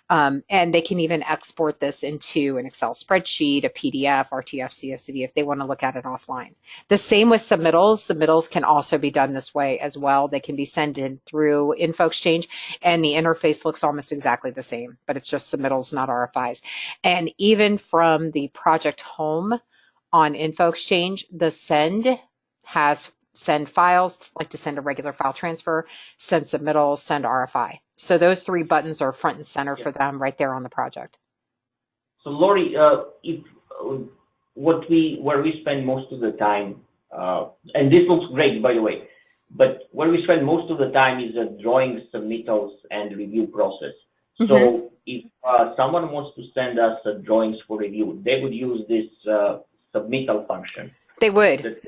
And they can even export this into an Excel spreadsheet, a PDF, RTF, CSV, if they want to look at it offline. The same with submittals. Submittals can also be done this way as well. They can be sent in through Info Exchange, and the interface looks almost exactly the same, but it's just submittals, not RFIs. And even from the project home on Info Exchange, the send has send files, like to send a regular file transfer, send submittal, send RFI. So those three buttons are front and center for them right there on the project. So Lori, if where we spend most of the time, and this looks great, by the way, but where we spend most of the time is a drawing, submittals, and review process. So if someone wants to send us drawings for review, they would use this submittal function. They would.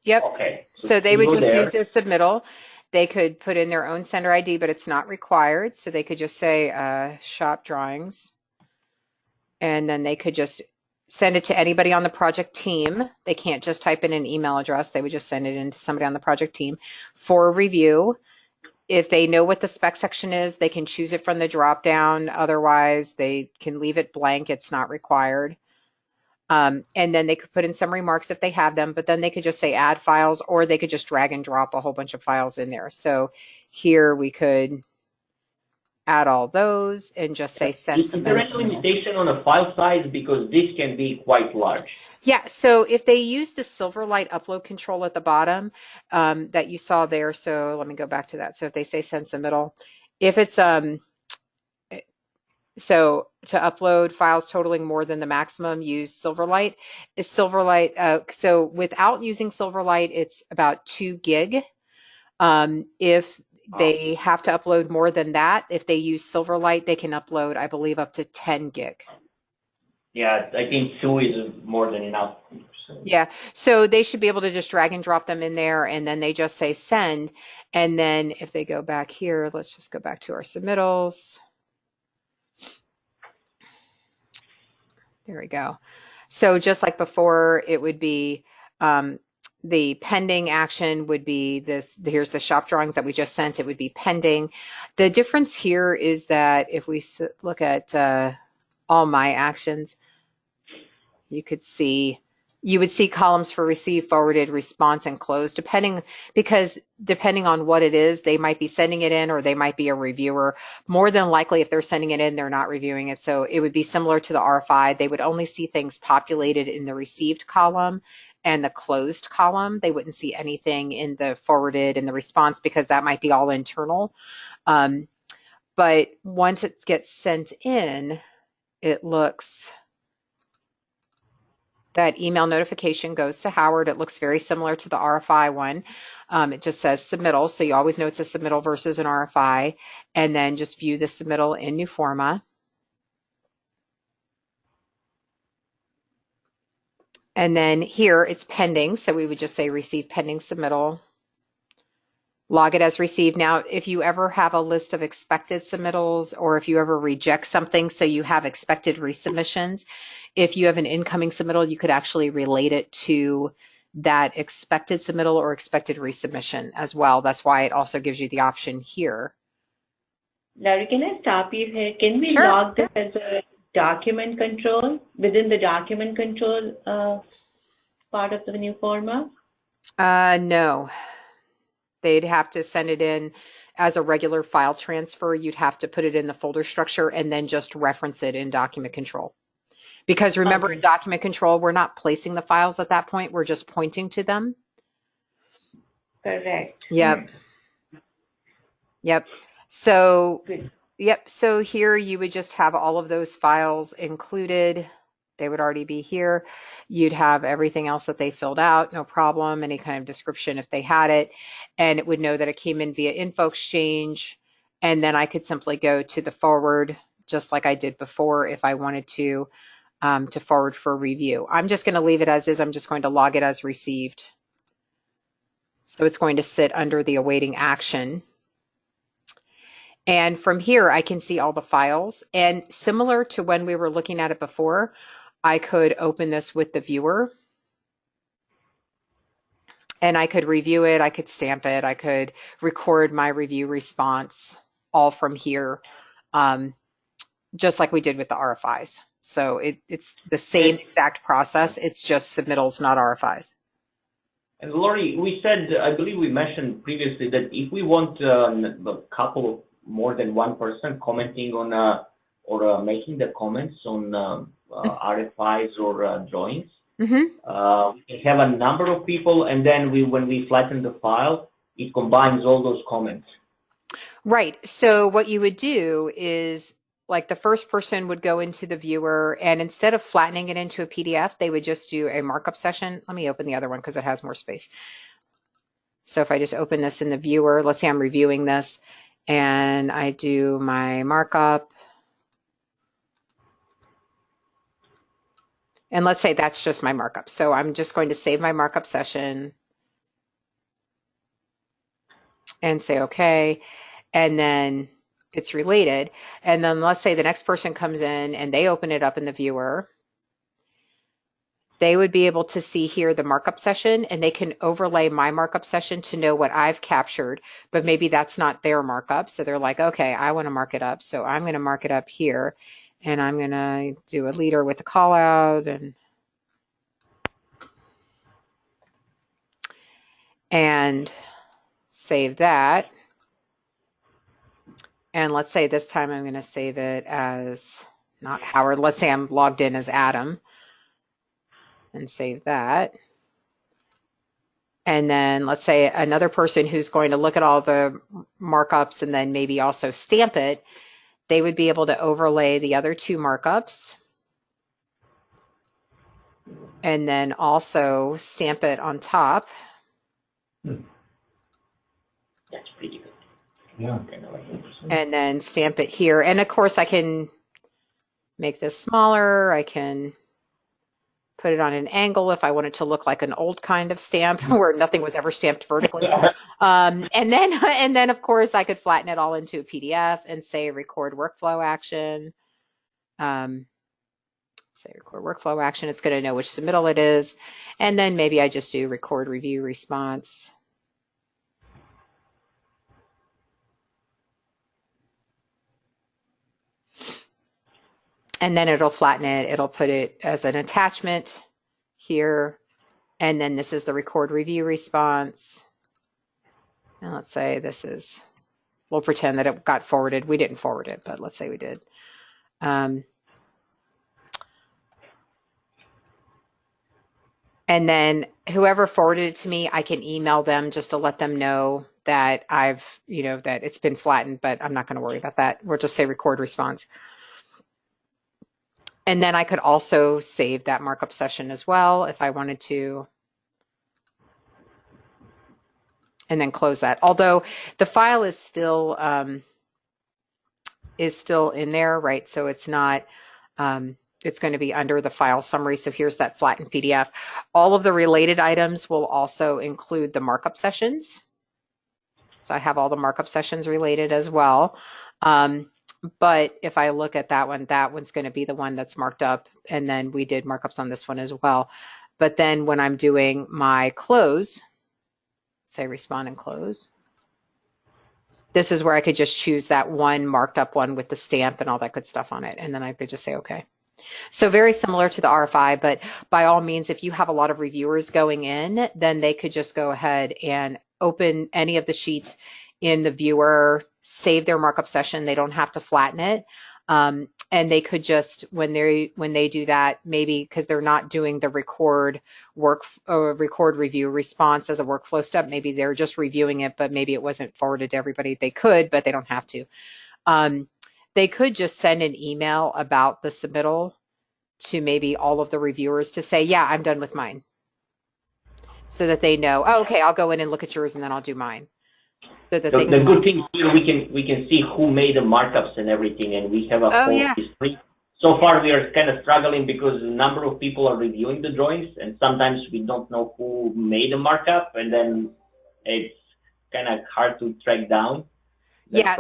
Yep. Okay. So they would just use the submittal. They could put in their own sender ID, but it's not required. So they could just say shop drawings, and then they could just send it to anybody on the project team. They can't just type in an email address. They would just send it in to somebody on the project team for review. If they know what the spec section is, they can choose it from the drop down. Otherwise, they can leave it blank. It's not required. And then they could put in some remarks if they have them, but then they could just say add files, or they could just drag and drop a whole bunch of files in there. So here we could add all those and just say send Is there submittal. any limitation on a file size? Because this can be quite large. Yeah, so if they use the Silverlight upload control at the bottom that you saw there, so let me go back to that. So if they say send submittal, if it's so to upload files totaling more than the maximum, use Silverlight. Is Silverlight, so without using Silverlight, it's about 2 gig. If they have to upload more than that, if they use Silverlight, they can upload, I believe, up to 10 gig. Yeah, I think 2 is more than enough. Yeah, so they should be able to just drag and drop them in there, and then they just say send. And then if they go back here, let's just go back to our submittals. There we go. So just like before, it would be the pending action would be this. Here's the shop drawings that we just sent. It would be pending. The difference here is that if we look at all my actions, you would see columns for receive, forwarded, response, and closed, because depending on what it is, they might be sending it in or they might be a reviewer. More than likely, if they're sending it in, they're not reviewing it. So it would be similar to the RFI. They would only see things populated in the received column and the closed column. They wouldn't see anything in the forwarded and the response because that might be all internal. But once it gets sent in, it looks... that email notification goes to Howard. It looks very similar to the RFI one. It just says submittal, so you always know it's a submittal versus an RFI, and then just view the submittal in new forma. And then here it's pending, so we would just say receive pending submittal. Log it as received. Now, if you ever have a list of expected submittals, or if you ever reject something, so you have expected resubmissions, if you have an incoming submittal, you could actually relate it to that expected submittal or expected resubmission as well. That's why it also gives you the option here. Larry, can I stop you here? Can we Sure. log this as a document control within the document control part of the new format? No. They'd have to send it in as a regular file transfer. You'd have to put it in the folder structure and then just reference it in document control. Because remember, in document control, we're not placing the files at that point. We're just pointing to them. Correct. Yep. Yep. So, Good. yep. So here you would just have all of those files included. They would already be here. You'd have everything else that they filled out, no problem, any kind of description if they had it. And it would know that it came in via info exchange. And then I could simply go to the forward, just like I did before, if I wanted to forward for review. I'm just going to leave it as is. I'm just going to log it as received. So it's going to sit under the awaiting action. And from here, I can see all the files. And similar to when we were looking at it before, I could open this with the viewer. And I could review it. I could stamp it. I could record my review response all from here, just like we did with the RFIs. So it's the same exact process. It's just submittals, not RFIs. And Lori, we said, I believe we mentioned previously that if we want a couple of more than one person commenting on or making the comments on RFIs or drawings, we can have a number of people, and then when we flatten the file, it combines all those comments. Right. So what you would do is, like, the first person would go into the viewer, and instead of flattening it into a PDF, they would just do a markup session. Let me open the other one because it has more space. So if I just open this in the viewer, let's say I'm reviewing this, and I do my markup. And let's say that's just my markup. So I'm just going to save my markup session. and say okay, and then it's related. And then let's say the next person comes in and they open it up in the viewer. They would be able to see here the markup session, and they can overlay my markup session to know what I've captured, but maybe that's not their markup. So they're like, okay, I want to mark it up. So I'm going to mark it up here, and I'm going to do a leader with a call out and save that. And let's say this time I'm going to save it as not Howard. Let's say I'm logged in as Adam and save that. And then let's say another person who's going to look at all the markups and then maybe also stamp it, they would be able to overlay the other two markups and then also stamp it on top. That's pretty good. Yeah. And then stamp it here. And of course I can make this smaller. I can put it on an angle if I want it to look like an old kind of stamp where nothing was ever stamped vertically. And then of course I could flatten it all into a PDF and say record workflow action. Say record workflow action. It's going to know which submittal it is. And then maybe I just do record review response. And then it'll flatten it. It'll put it as an attachment here. And then this is the record review response. And let's say this is, we'll pretend that it got forwarded. We didn't forward it, but let's say we did. And then whoever forwarded it to me, I can email them just to let them know that I've, that it's been flattened, but I'm not going to worry about that. We'll just say record response. And then I could also save that markup session as well if I wanted to. And then close that. Although the file is still in there, right? So it's not, it's going to be under the file summary. So here's that flattened PDF. All of the related items will also include the markup sessions. So I have all the markup sessions related as well. But if I look at that one's going to be the one that's marked up. And then we did markups on this one as well. But then when I'm doing my close, say respond and close, this is where I could just choose that one marked up one with the stamp and all that good stuff on it. And then I could just say, okay. So very similar to the RFI, but by all means, if you have a lot of reviewers going in, then they could just go ahead and open any of the sheets in the viewer, save their markup session. They don't have to flatten it. And they could just, when they do that, maybe because they're not doing the record review response as a workflow step, maybe they're just reviewing it, but maybe it wasn't forwarded to everybody. They could, but they don't have to. They could just send an email about the submittal to maybe all of the reviewers to say, yeah, I'm done with mine. So that they know, oh, okay, I'll go in and look at yours and then I'll do mine. So that the good thing here, we can see who made the markups and everything, and we have a whole history. So far, we are kind of struggling because a number of people are reviewing the drawings, and sometimes we don't know who made the markup, and then it's kind of hard to track down. Yeah,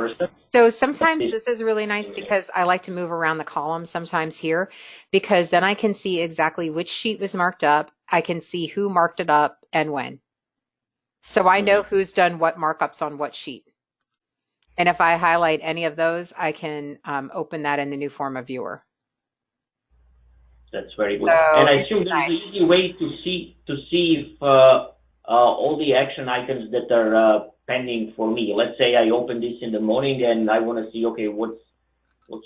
so sometimes this is really nice because I like to move around the column sometimes here, because then I can see exactly which sheet was marked up. I can see who marked it up and when. So I know who's done what markups on what sheet. And if I highlight any of those, I can open that in the new form viewer. That's very good. So and I assume there's an easy way to see if all the action items that are pending for me. Let's say I open this in the morning and I want to see, okay, what's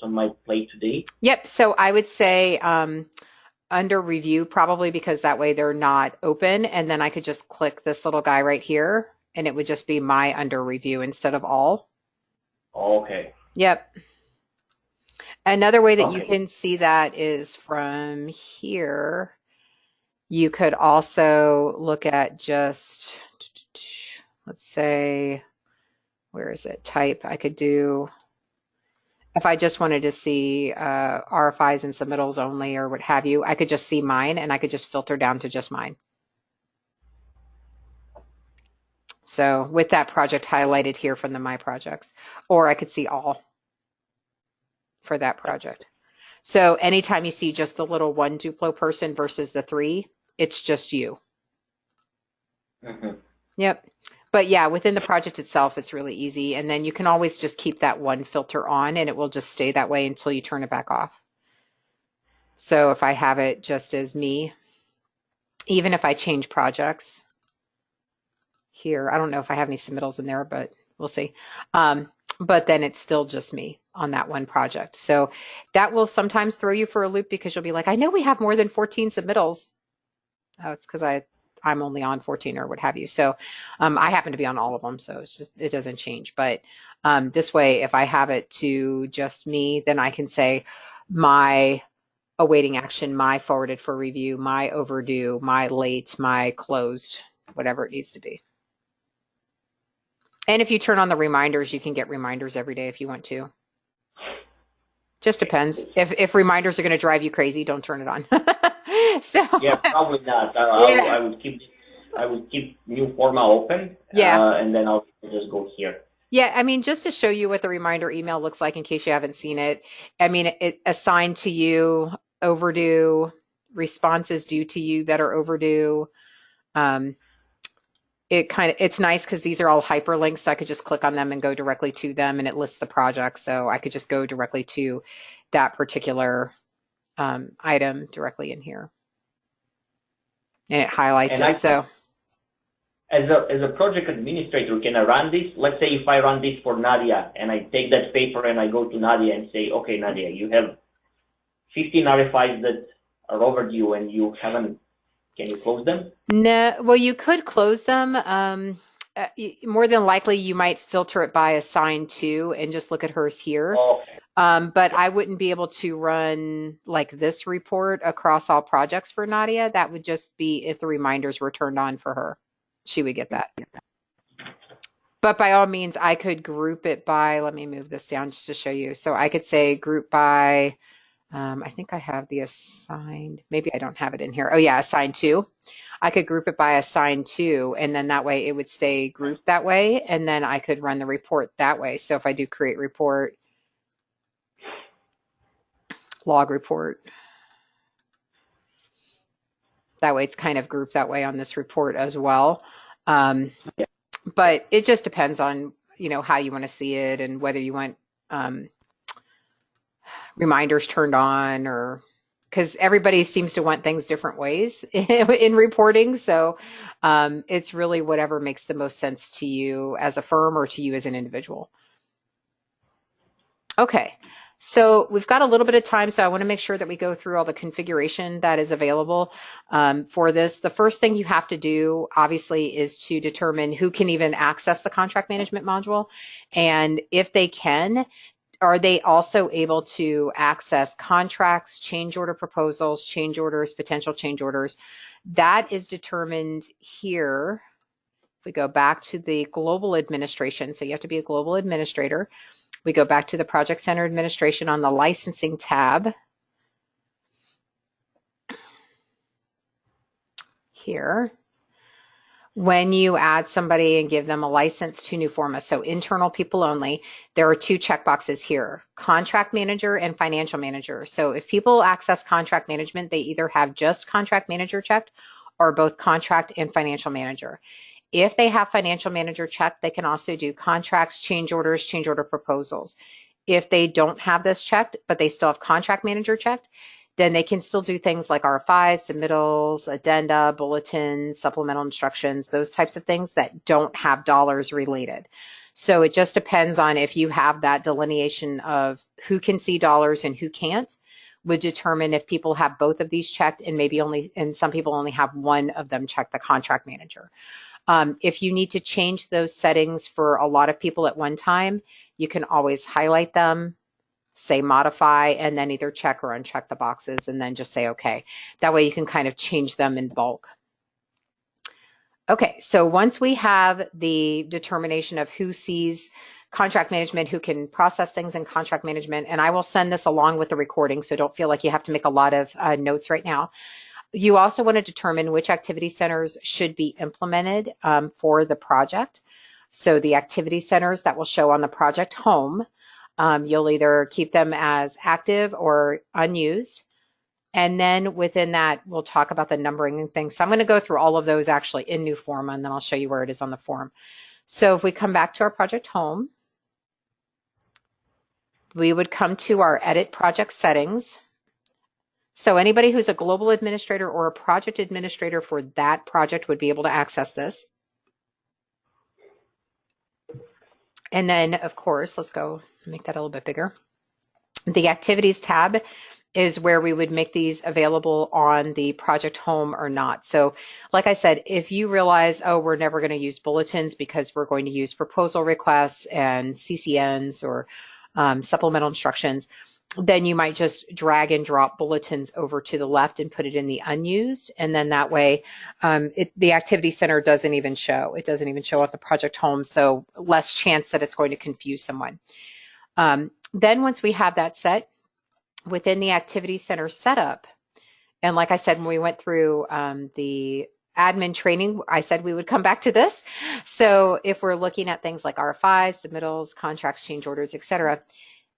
on my plate today? Yep. So I would say under review, probably, because that way they're not open. And then I could just click this little guy right here and it would just be my under review instead of all. Okay. Yep. Another way that you can see that is from here. You could also look at just, let's say, where is it? Type. I could do, if I just wanted to see RFIs and submittals only or what have you, I could just see mine and I could just filter down to just mine. So with that project highlighted here from the My Projects, or I could see all for that project. So anytime you see just the little one Duplo person versus the three, it's just you. Mm-hmm. Yep. But yeah, within the project itself, it's really easy. And then you can always just keep that one filter on and it will just stay that way until you turn it back off. So if I have it just as me, even if I change projects here, I don't know if I have any submittals in there, but we'll see. But then it's still just me on that one project. So that will sometimes throw you for a loop because you'll be like, I know we have more than 14 submittals. Oh, it's because I'm only on 14 or what have you. So I happen to be on all of them. So it's just, it doesn't change. But this way, if I have it to just me, then I can say my awaiting action, my forwarded for review, my overdue, my late, my closed, whatever it needs to be. And if you turn on the reminders, you can get reminders every day if you want to. Just depends. If reminders are going to drive you crazy, don't turn it on. So Yeah, probably not. yeah, I would keep new forma open, yeah. and then I'll just go here. Yeah, I mean, just to show you what the reminder email looks like in case you haven't seen it. I mean, it assigned to you, overdue, responses due to you that are overdue. Um, it's nice because these are all hyperlinks, so I could just click on them and go directly to them, and it lists the project, so I could just go directly to that particular item directly in here, and it highlights And it. So as a project administrator, can I run this? Let's say if I run this for Nadia, and I take that paper and I go to Nadia and say, okay, Nadia, you have 15 RFIs that are overdue and you haven't, can you close them? no, well, you could close them. More than likely, you might filter it by assigned to and just look at hers here. Okay. But I wouldn't be able to run like this report across all projects for Nadia. That would just be if the reminders were turned on for her. She would get that. But by all means, I could group it by, let me move this down just to show you. So I could say group by, I think I have the assigned, maybe I don't have it in here. Oh yeah, assigned to. I could group it by assigned to, and then that way it would stay grouped that way, and then I could run the report that way. So if I do create report, log report, that way it's kind of grouped that way on this report as well. But it just depends on, how you want to see it and whether you want reminders turned on, or because everybody seems to want things different ways in reporting. So it's really whatever makes the most sense to you as a firm or to you as an individual. Okay, so we've got a little bit of time, so I want to make sure that we go through all the configuration that is available for this. The first thing you have to do, obviously, is to determine who can even access the contract management module. And if they can, are they also able to access contracts, change order proposals, change orders, potential change orders? That is determined here. If we go back to the global administration, so you have to be a global administrator. We go back to the Project Center administration on the licensing tab here. When you add somebody and give them a license to new forma, so internal people only, there are two checkboxes here, contract manager and financial manager. So if people access contract management, they either have just contract manager checked or both contract and financial manager. If they have financial manager checked, they can also do contracts, change orders, change order proposals. If they don't have this checked, but they still have contract manager checked, then they can still do things like RFIs, submittals, addenda, bulletins, supplemental instructions, those types of things that don't have dollars related. So it just depends on if you have that delineation of who can see dollars and who can't, would determine if people have both of these checked, and maybe only, and some people only have one of them checked, the contract manager. If you need to change those settings for a lot of people at one time, you can always highlight them, say modify, and then either check or uncheck the boxes and then just say okay. That way you can kind of change them in bulk. Okay, so once we have the determination of who sees contract management, who can process things in contract management, and I will send this along with the recording, so don't feel like you have to make a lot of notes right now. You also want to determine which activity centers should be implemented for the project. So the activity centers that will show on the project home, you'll either keep them as active or unused. And then within that, we'll talk about the numbering and things. So I'm going to go through all of those actually in new form, and then I'll show you where it is on the form. So if we come back to our project home, we would come to our edit project settings. So anybody who's a global administrator or a project administrator for that project would be able to access this. And then, of course, let's go make that a little bit bigger. The activities tab is where we would make these available on the project home or not. So like I said, if you realize, oh, we're never going to use bulletins because we're going to use proposal requests and CCNs or supplemental instructions, then you might just drag and drop bulletins over to the left and put it in the unused. And then that way the activity center doesn't even show. It doesn't even show at the project home. So less chance that it's going to confuse someone. Then once we have that set within the activity center setup, and like I said, when we went through the admin training, I said we would come back to this. So if we're looking at things like RFIs, submittals, contracts, change orders, etc.,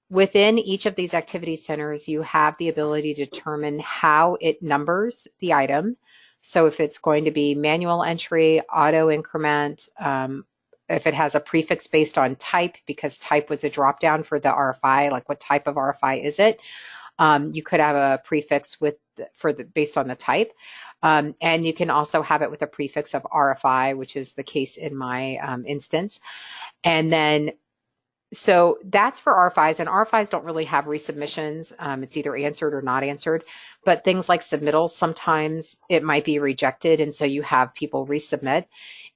within each of these activity centers, you have the ability to determine how it numbers the item. So if it's going to be manual entry, auto increment, if it has a prefix based on type, because type was a drop down for the RFI, like what type of RFI is it? You could have a prefix based on the type. And you can also have it with a prefix of RFI, which is the case in my instance. And then so that's for RFIs, and RFIs don't really have resubmissions. It's either answered or not answered, but things like submittals, sometimes it might be rejected, and so you have people resubmit.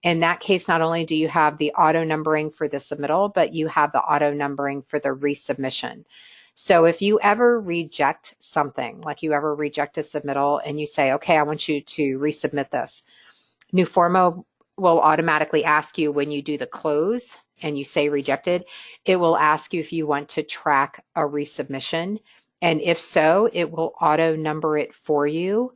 In that case, not only do you have the auto numbering for the submittal, but you have the auto numbering for the resubmission. So if you ever reject something, like you ever reject a submittal and you say, okay, I want you to resubmit this, Newforma will automatically ask you when you do the close and you say rejected, it will ask you if you want to track a resubmission. And if so, it will auto number it for you.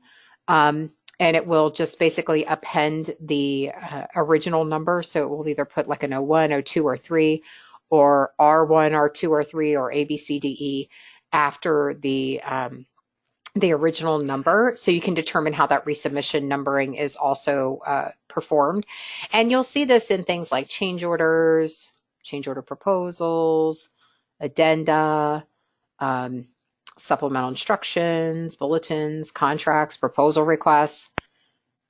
And it will just basically append the original number. So it will either put like an O1, O2, or 3, or R1, R2, or 3, or A, B, C, D, E after the original number, so you can determine how that resubmission numbering is also performed. And you'll see this in things like change orders, change order proposals, addenda, supplemental instructions, bulletins, contracts, proposal requests.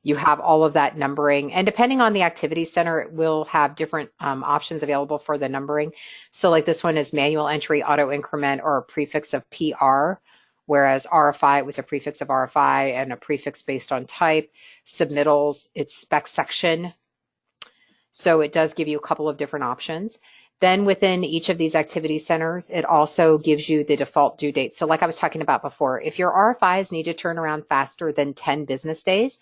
You have all of that numbering, and depending on the activity center, it will have different options available for the numbering. So like this one is manual entry, auto increment, or a prefix of PR, whereas RFI, it was a prefix of RFI and a prefix based on type. Submittals, it's spec section. So it does give you a couple of different options. Then within each of these activity centers, it also gives you the default due date. So like I was talking about before, if your RFIs need to turn around faster than 10 business days,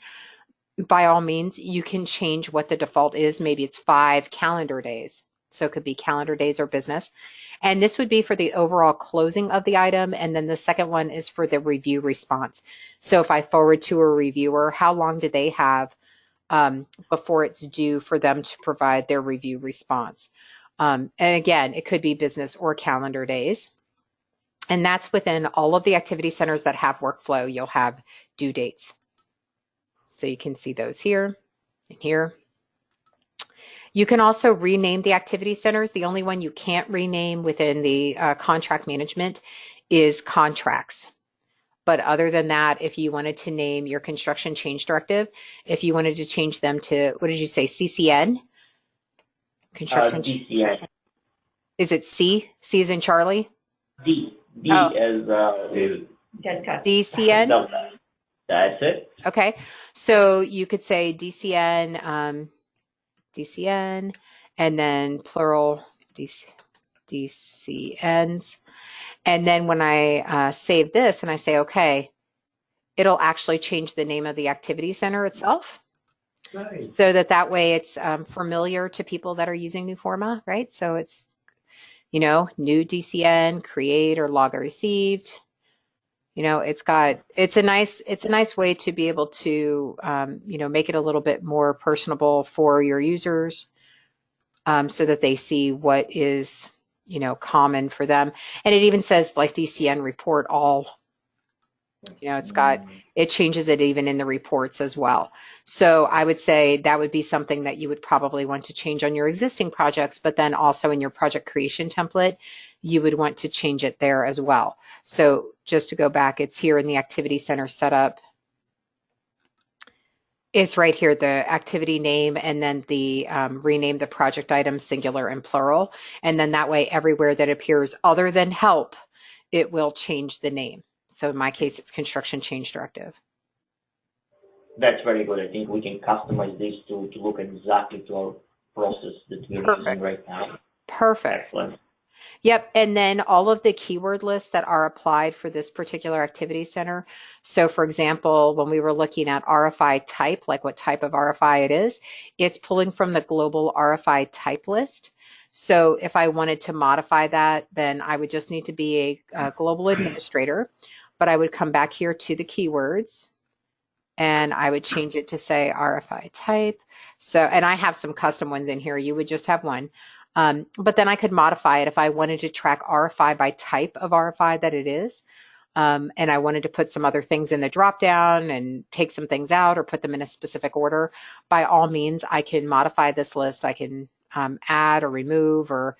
by all means, you can change what the default is. Maybe it's 5 calendar days. So it could be calendar days or business. And this would be for the overall closing of the item. And then the second one is for the review response. So if I forward to a reviewer, how long do they have before it's due for them to provide their review response? And again, it could be business or calendar days. And that's within all of the activity centers that have workflow. You'll have due dates. So you can see those here and here. You can also rename the activity centers. The only one you can't rename within the contract management is contracts. But other than that, if you wanted to name your construction change directive, if you wanted to change them to, what did you say, CCN? Construction. DCN. Is it C? C as in Charlie? D. D Oh. as DCN? Delta. That's it. Okay. So you could say DCN, DCN, and then plural DCNs. And then when I save this and I say, okay, it'll actually change the name of the activity center itself. Nice. So that way it's familiar to people that are using Newforma, right? So it's, new DCN, create or log received, It's a nice way to be able to, make it a little bit more personable for your users, so that they see what is, common for them. And it even says like DCN report all. It changes it even in the reports as well. So I would say that would be something that you would probably want to change on your existing projects, but then also in your project creation template, you would want to change it there as well. So just to go back, it's here in the activity center setup. It's right here, the activity name, and then the rename the project item singular and plural. And then that way, everywhere that appears other than help, it will change the name. So in my case, it's construction change directive. That's very good. I think we can customize this to look exactly to our process that we're using Perfect. right now. Perfect. Excellent. Yep. And then all of the keyword lists that are applied for this particular activity center. So for example, when we were looking at RFI type, like what type of RFI it is, it's pulling from the global RFI type list. So if I wanted to modify that, then I would just need to be a global administrator, but I would come back here to the keywords and I would change it to say RFI type. So, and I have some custom ones in here. You would just have one. But then I could modify it if I wanted to track RFI by type of RFI that it is. And I wanted to put some other things in the dropdown and take some things out or put them in a specific order. By all means, I can modify this list. I can add or remove, or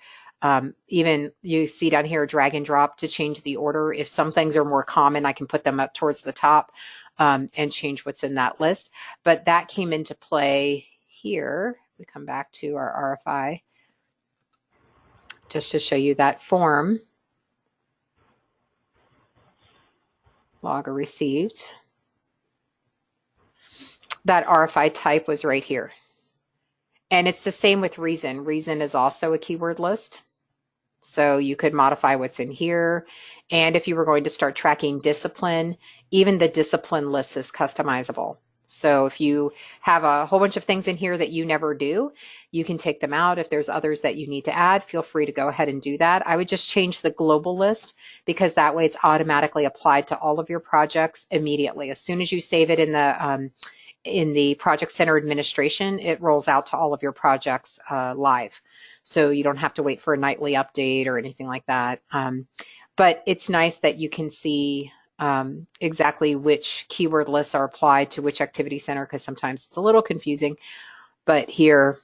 even you see down here, drag and drop to change the order. If some things are more common, I can put them up towards the top and change what's in that list. But that came into play here. We come back to our RFI just to show you that form. Logger received. That RFI type was right here. And it's the same with reason. Reason is also a keyword list. So you could modify what's in here. And if you were going to start tracking discipline, even the discipline list is customizable. So if you have a whole bunch of things in here that you never do, you can take them out. If there's others that you need to add, feel free to go ahead and do that. I would just change the global list because that way it's automatically applied to all of your projects immediately. As soon as you save it in the project center administration, it rolls out to all of your projects live. So you don't have to wait for a nightly update or anything like that. But it's nice that you can see exactly which keyword lists are applied to which activity center, because sometimes it's a little confusing. But here,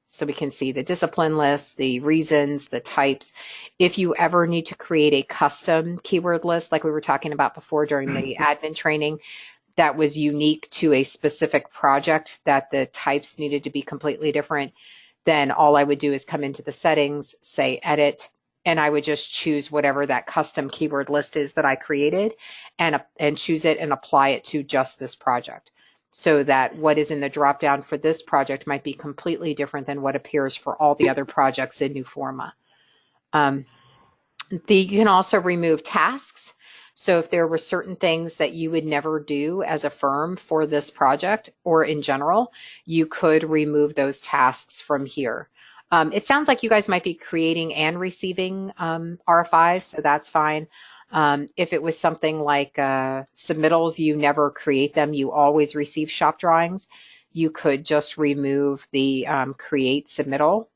so we can see the discipline list, the reasons, the types. If you ever need to create a custom keyword list, like we were talking about before during the admin training, that was unique to a specific project, that the types needed to be completely different, then all I would do is come into the settings, say edit, and I would just choose whatever that custom keyword list is that I created and choose it and apply it to just this project. So that what is in the dropdown for this project might be completely different than what appears for all the other projects in Newforma. You can also remove tasks. So if there were certain things that you would never do as a firm for this project or in general, you could remove those tasks from here. It sounds like you guys might be creating and receiving RFIs, so that's fine. If it was something like submittals, you never create them, you always receive shop drawings, you could just remove the create submittal.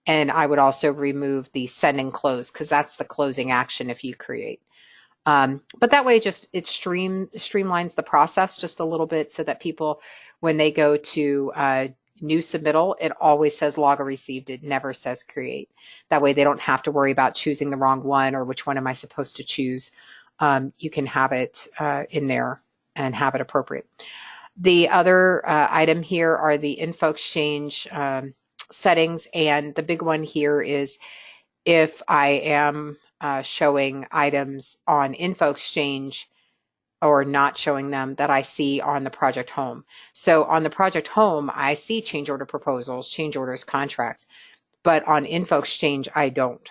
And I would also remove the send and close, because that's the closing action if you create. But that way it streamlines the process just a little bit, so that people, when they go to new submittal, it always says logger received. It never says create. That way they don't have to worry about choosing the wrong one or which one am I supposed to choose. You can have it in there and have it appropriate. The other item here are the info exchange settings, and the big one here is if I am showing items on info exchange or not showing them that I see on the project home. So on the project home, I see change order proposals, change orders, contracts, but on info exchange, I don't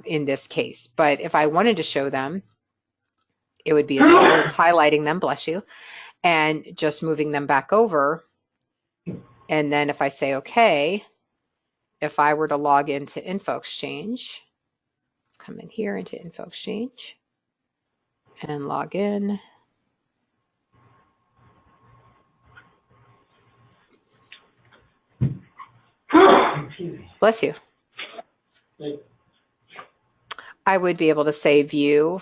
in this case. But if I wanted to show them, it would be as simple as highlighting them, bless you, and just moving them back over. And then if I say, okay, if I were to log into info exchange, let's come in here into info exchange. and log in. Bless you. I would be able to say view,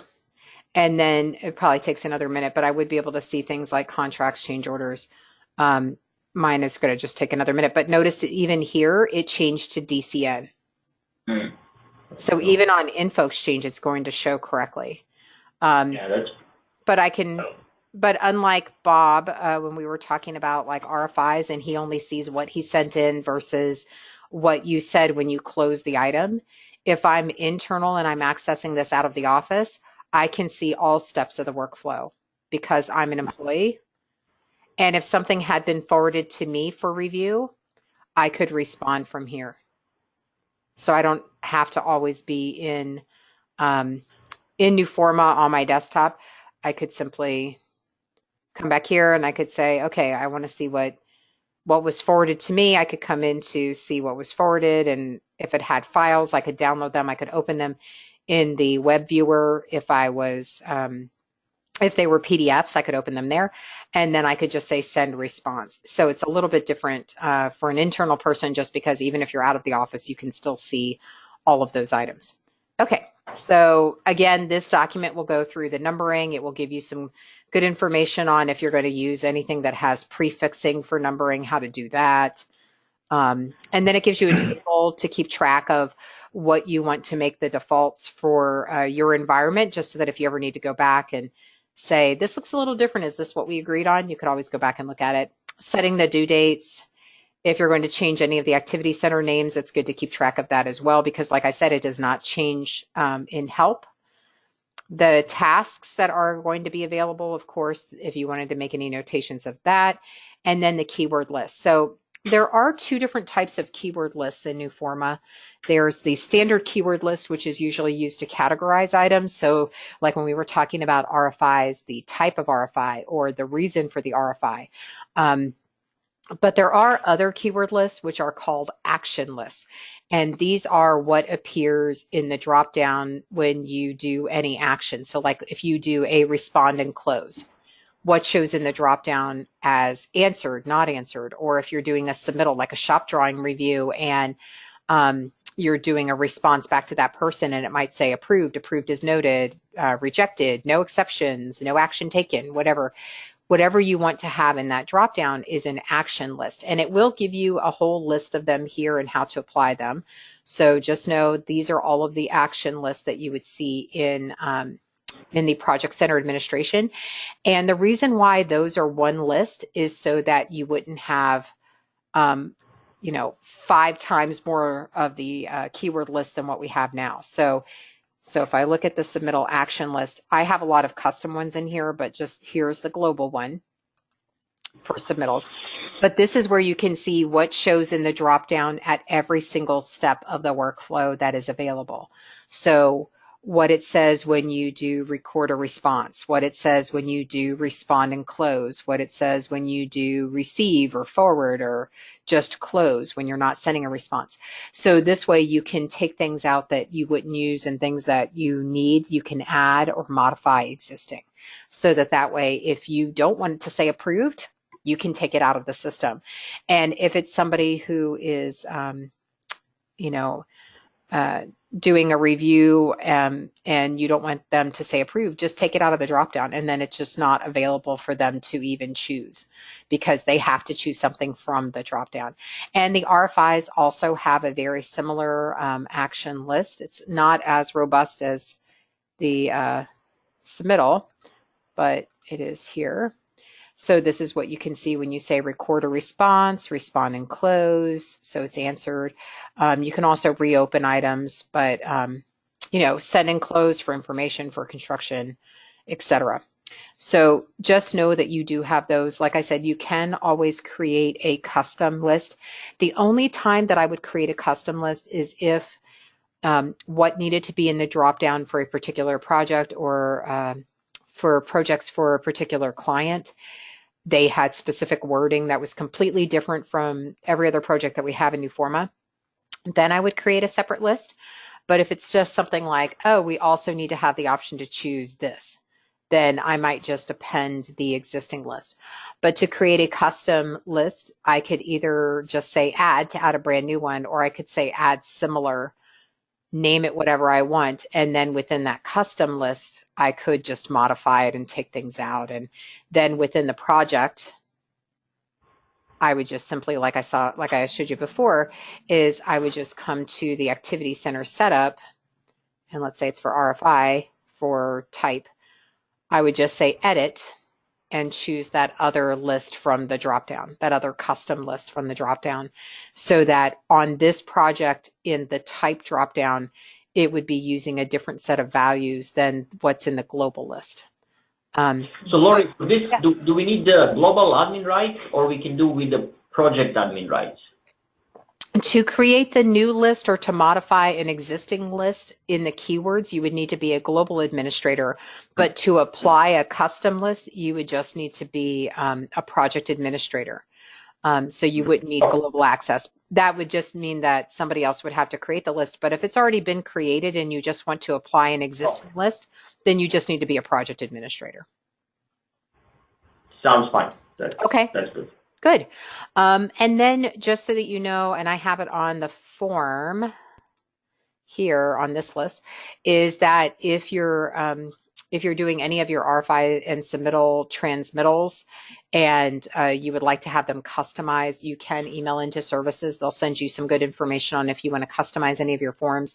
and then it probably takes another minute, but I would be able to see things like contracts, change orders. Um, Mine is going to just take another minute, but notice that even here, it changed to DCN. So even on Info Exchange, it's going to show correctly. Yeah, But unlike Bob, when we were talking about like RFIs and he only sees what he sent in versus what you said when you close the item, if I'm internal and I'm accessing this out of the office, I can see all steps of the workflow because I'm an employee. And if something had been forwarded to me for review, I could respond from here. So I don't have to always be in Nuforma on my desktop. I could simply come back here and I could say, okay, I want to see what was forwarded to me. I could come in to see what was forwarded, and if it had files, I could download them. I could open them in the web viewer. If they were PDFs, I could open them there, and then I could just say send response. So it's a little bit different for an internal person, just because even if you're out of the office, you can still see all of those items. Okay, so again, this document will go through the numbering. It will give you some good information on if you're going to use anything that has prefixing for numbering, how to do that. And then it gives you a table to keep track of what you want to make the defaults for your environment, just so that if you ever need to go back and say, this looks a little different, is this what we agreed on? You could always go back and look at it. Setting the due dates. If you're going to change any of the activity center names, it's good to keep track of that as well, because like I said, it does not change in help. The tasks that are going to be available, of course, if you wanted to make any notations of that, and then the keyword list. So there are two different types of keyword lists in Nuforma. There's the standard keyword list, which is usually used to categorize items. So like when we were talking about RFIs, the type of RFI or the reason for the RFI. But there are other keyword lists which are called action lists. And these are what appears in the dropdown when you do any action. So like if you do a respond and close, what shows in the dropdown as answered, not answered, or if you're doing a submittal, like a shop drawing review, and you're doing a response back to that person, and it might say approved, approved as noted, rejected, no exceptions, no action taken, whatever you want to have in that dropdown is an action list, and it will give you a whole list of them here and how to apply them. So just know these are all of the action lists that you would see in the Project Center administration. And the reason why those are one list is so that you wouldn't have 5 times more of the keyword list than what we have now. So if I look at the submittal action list, I have a lot of custom ones in here, but just here's the global one for submittals. But this is where you can see what shows in the dropdown at every single step of the workflow that is available. So what it says when you do record a response, what it says when you do respond and close, what it says when you do receive or forward or just close when you're not sending a response. So this way you can take things out that you wouldn't use, and things that you need, you can add or modify existing. So that way, if you don't want it to say approved, you can take it out of the system. And if it's somebody who is, doing a review and you don't want them to say approved, just take it out of the dropdown, and then it's just not available for them to even choose, because they have to choose something from the dropdown. And the RFIs also have a very similar action list. It's not as robust as the submittal, but it is here. So this is what you can see when you say record a response, respond and close. So it's answered. You can also reopen items, but send and close for information, for construction, etc. So just know that you do have those. Like I said, you can always create a custom list. The only time that I would create a custom list is if what needed to be in the dropdown for a particular project, or for projects for a particular client, they had specific wording that was completely different from every other project that we have in Nuforma. Then I would create a separate list. But if it's just something like, oh, we also need to have the option to choose this, then I might just append the existing list. But to create a custom list, I could either just say add to add a brand new one, or I could say add similar, name it whatever I want. And then within that custom list, I could just modify it and take things out. And then within the project, I would just simply, like I showed you before, is I would just come to the Activity Center setup, and let's say it's for RFI for type. I would just say edit and choose that other list from the dropdown, that other custom list from the dropdown, so that on this project in the type dropdown, it would be using a different set of values than what's in the global list. So Lori, for this, yeah. do we need the global admin rights, or we can do with the project admin rights? To create the new list or to modify an existing list in the keywords, you would need to be a global administrator. But to apply a custom list, you would just need to be a project administrator. So you wouldn't need global access. That would just mean that somebody else would have to create the list. But if it's already been created and you just want to apply an existing list, then you just need to be a project administrator. Sounds fine. Okay. That's good. Good. And then just so that you know, and I have it on the form here on this list, is that if you're doing any of your RFI and submittal transmittals and you would like to have them customized, you can email into services. They'll send you some good information on if you want to customize any of your forms.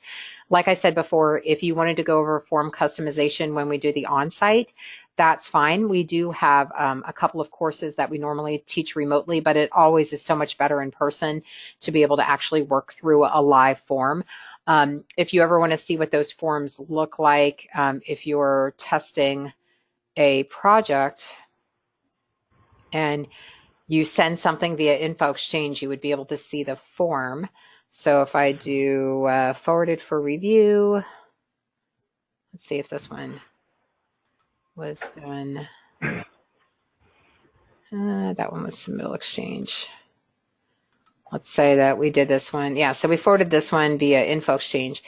Like I said before, if you wanted to go over form customization when we do the on-site, that's fine. We do have a couple of courses that we normally teach remotely, but it always is so much better in person to be able to actually work through a live form. If you ever want to see what those forms look like, if you're testing a project and you send something via Info Exchange, you would be able to see the form. So if I do forwarded for review, let's see if this one was done. That one was Submittal Exchange. Let's say that we did this one. Yeah, so we forwarded this one via Info Exchange.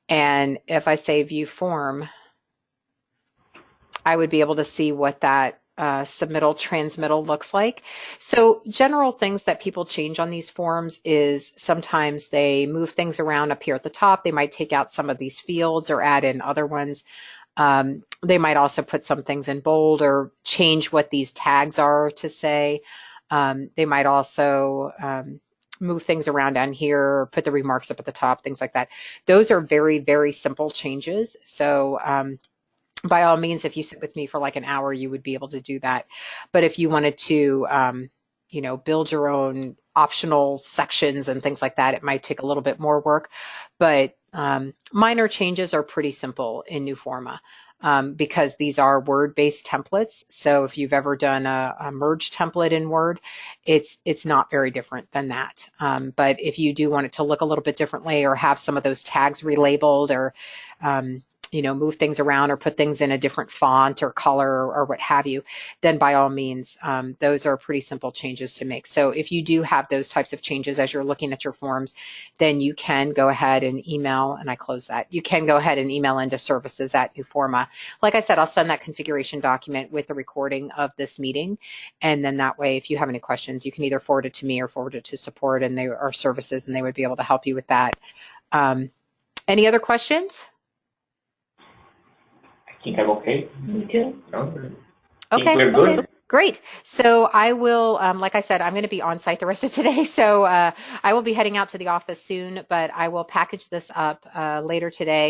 And if I say view form, I would be able to see what that submittal transmittal looks like. So general things that people change on these forms is sometimes they move things around up here at the top. They might take out some of these fields or add in other ones. They might also put some things in bold or change what these tags are to say. They might also move things around down here, or put the remarks up at the top, things like that. Those are very, very simple changes. So by all means, if you sit with me for like an hour, you would be able to do that. But if you wanted to, build your own optional sections and things like that, it might take a little bit more work. But minor changes are pretty simple in Newforma. Because these are Word-based templates. So if you've ever done a merge template in Word, it's not very different than that. But if you do want it to look a little bit differently or have some of those tags relabeled or move things around or put things in a different font or color or what have you, then by all means, those are pretty simple changes to make. So if you do have those types of changes as you're looking at your forms, then you can go ahead and email, and I close that. You can go ahead and email into services@Newforma. Like I said, I'll send that configuration document with the recording of this meeting. And then that way, if you have any questions, you can either forward it to me or forward it to support and they are services and they would be able to help you with that. Any other questions? I think I'm okay. Me too. Okay. We're good. Okay. Great. So I will, like I said, I'm going to be on site the rest of today. So I will be heading out to the office soon, but I will package this up later today.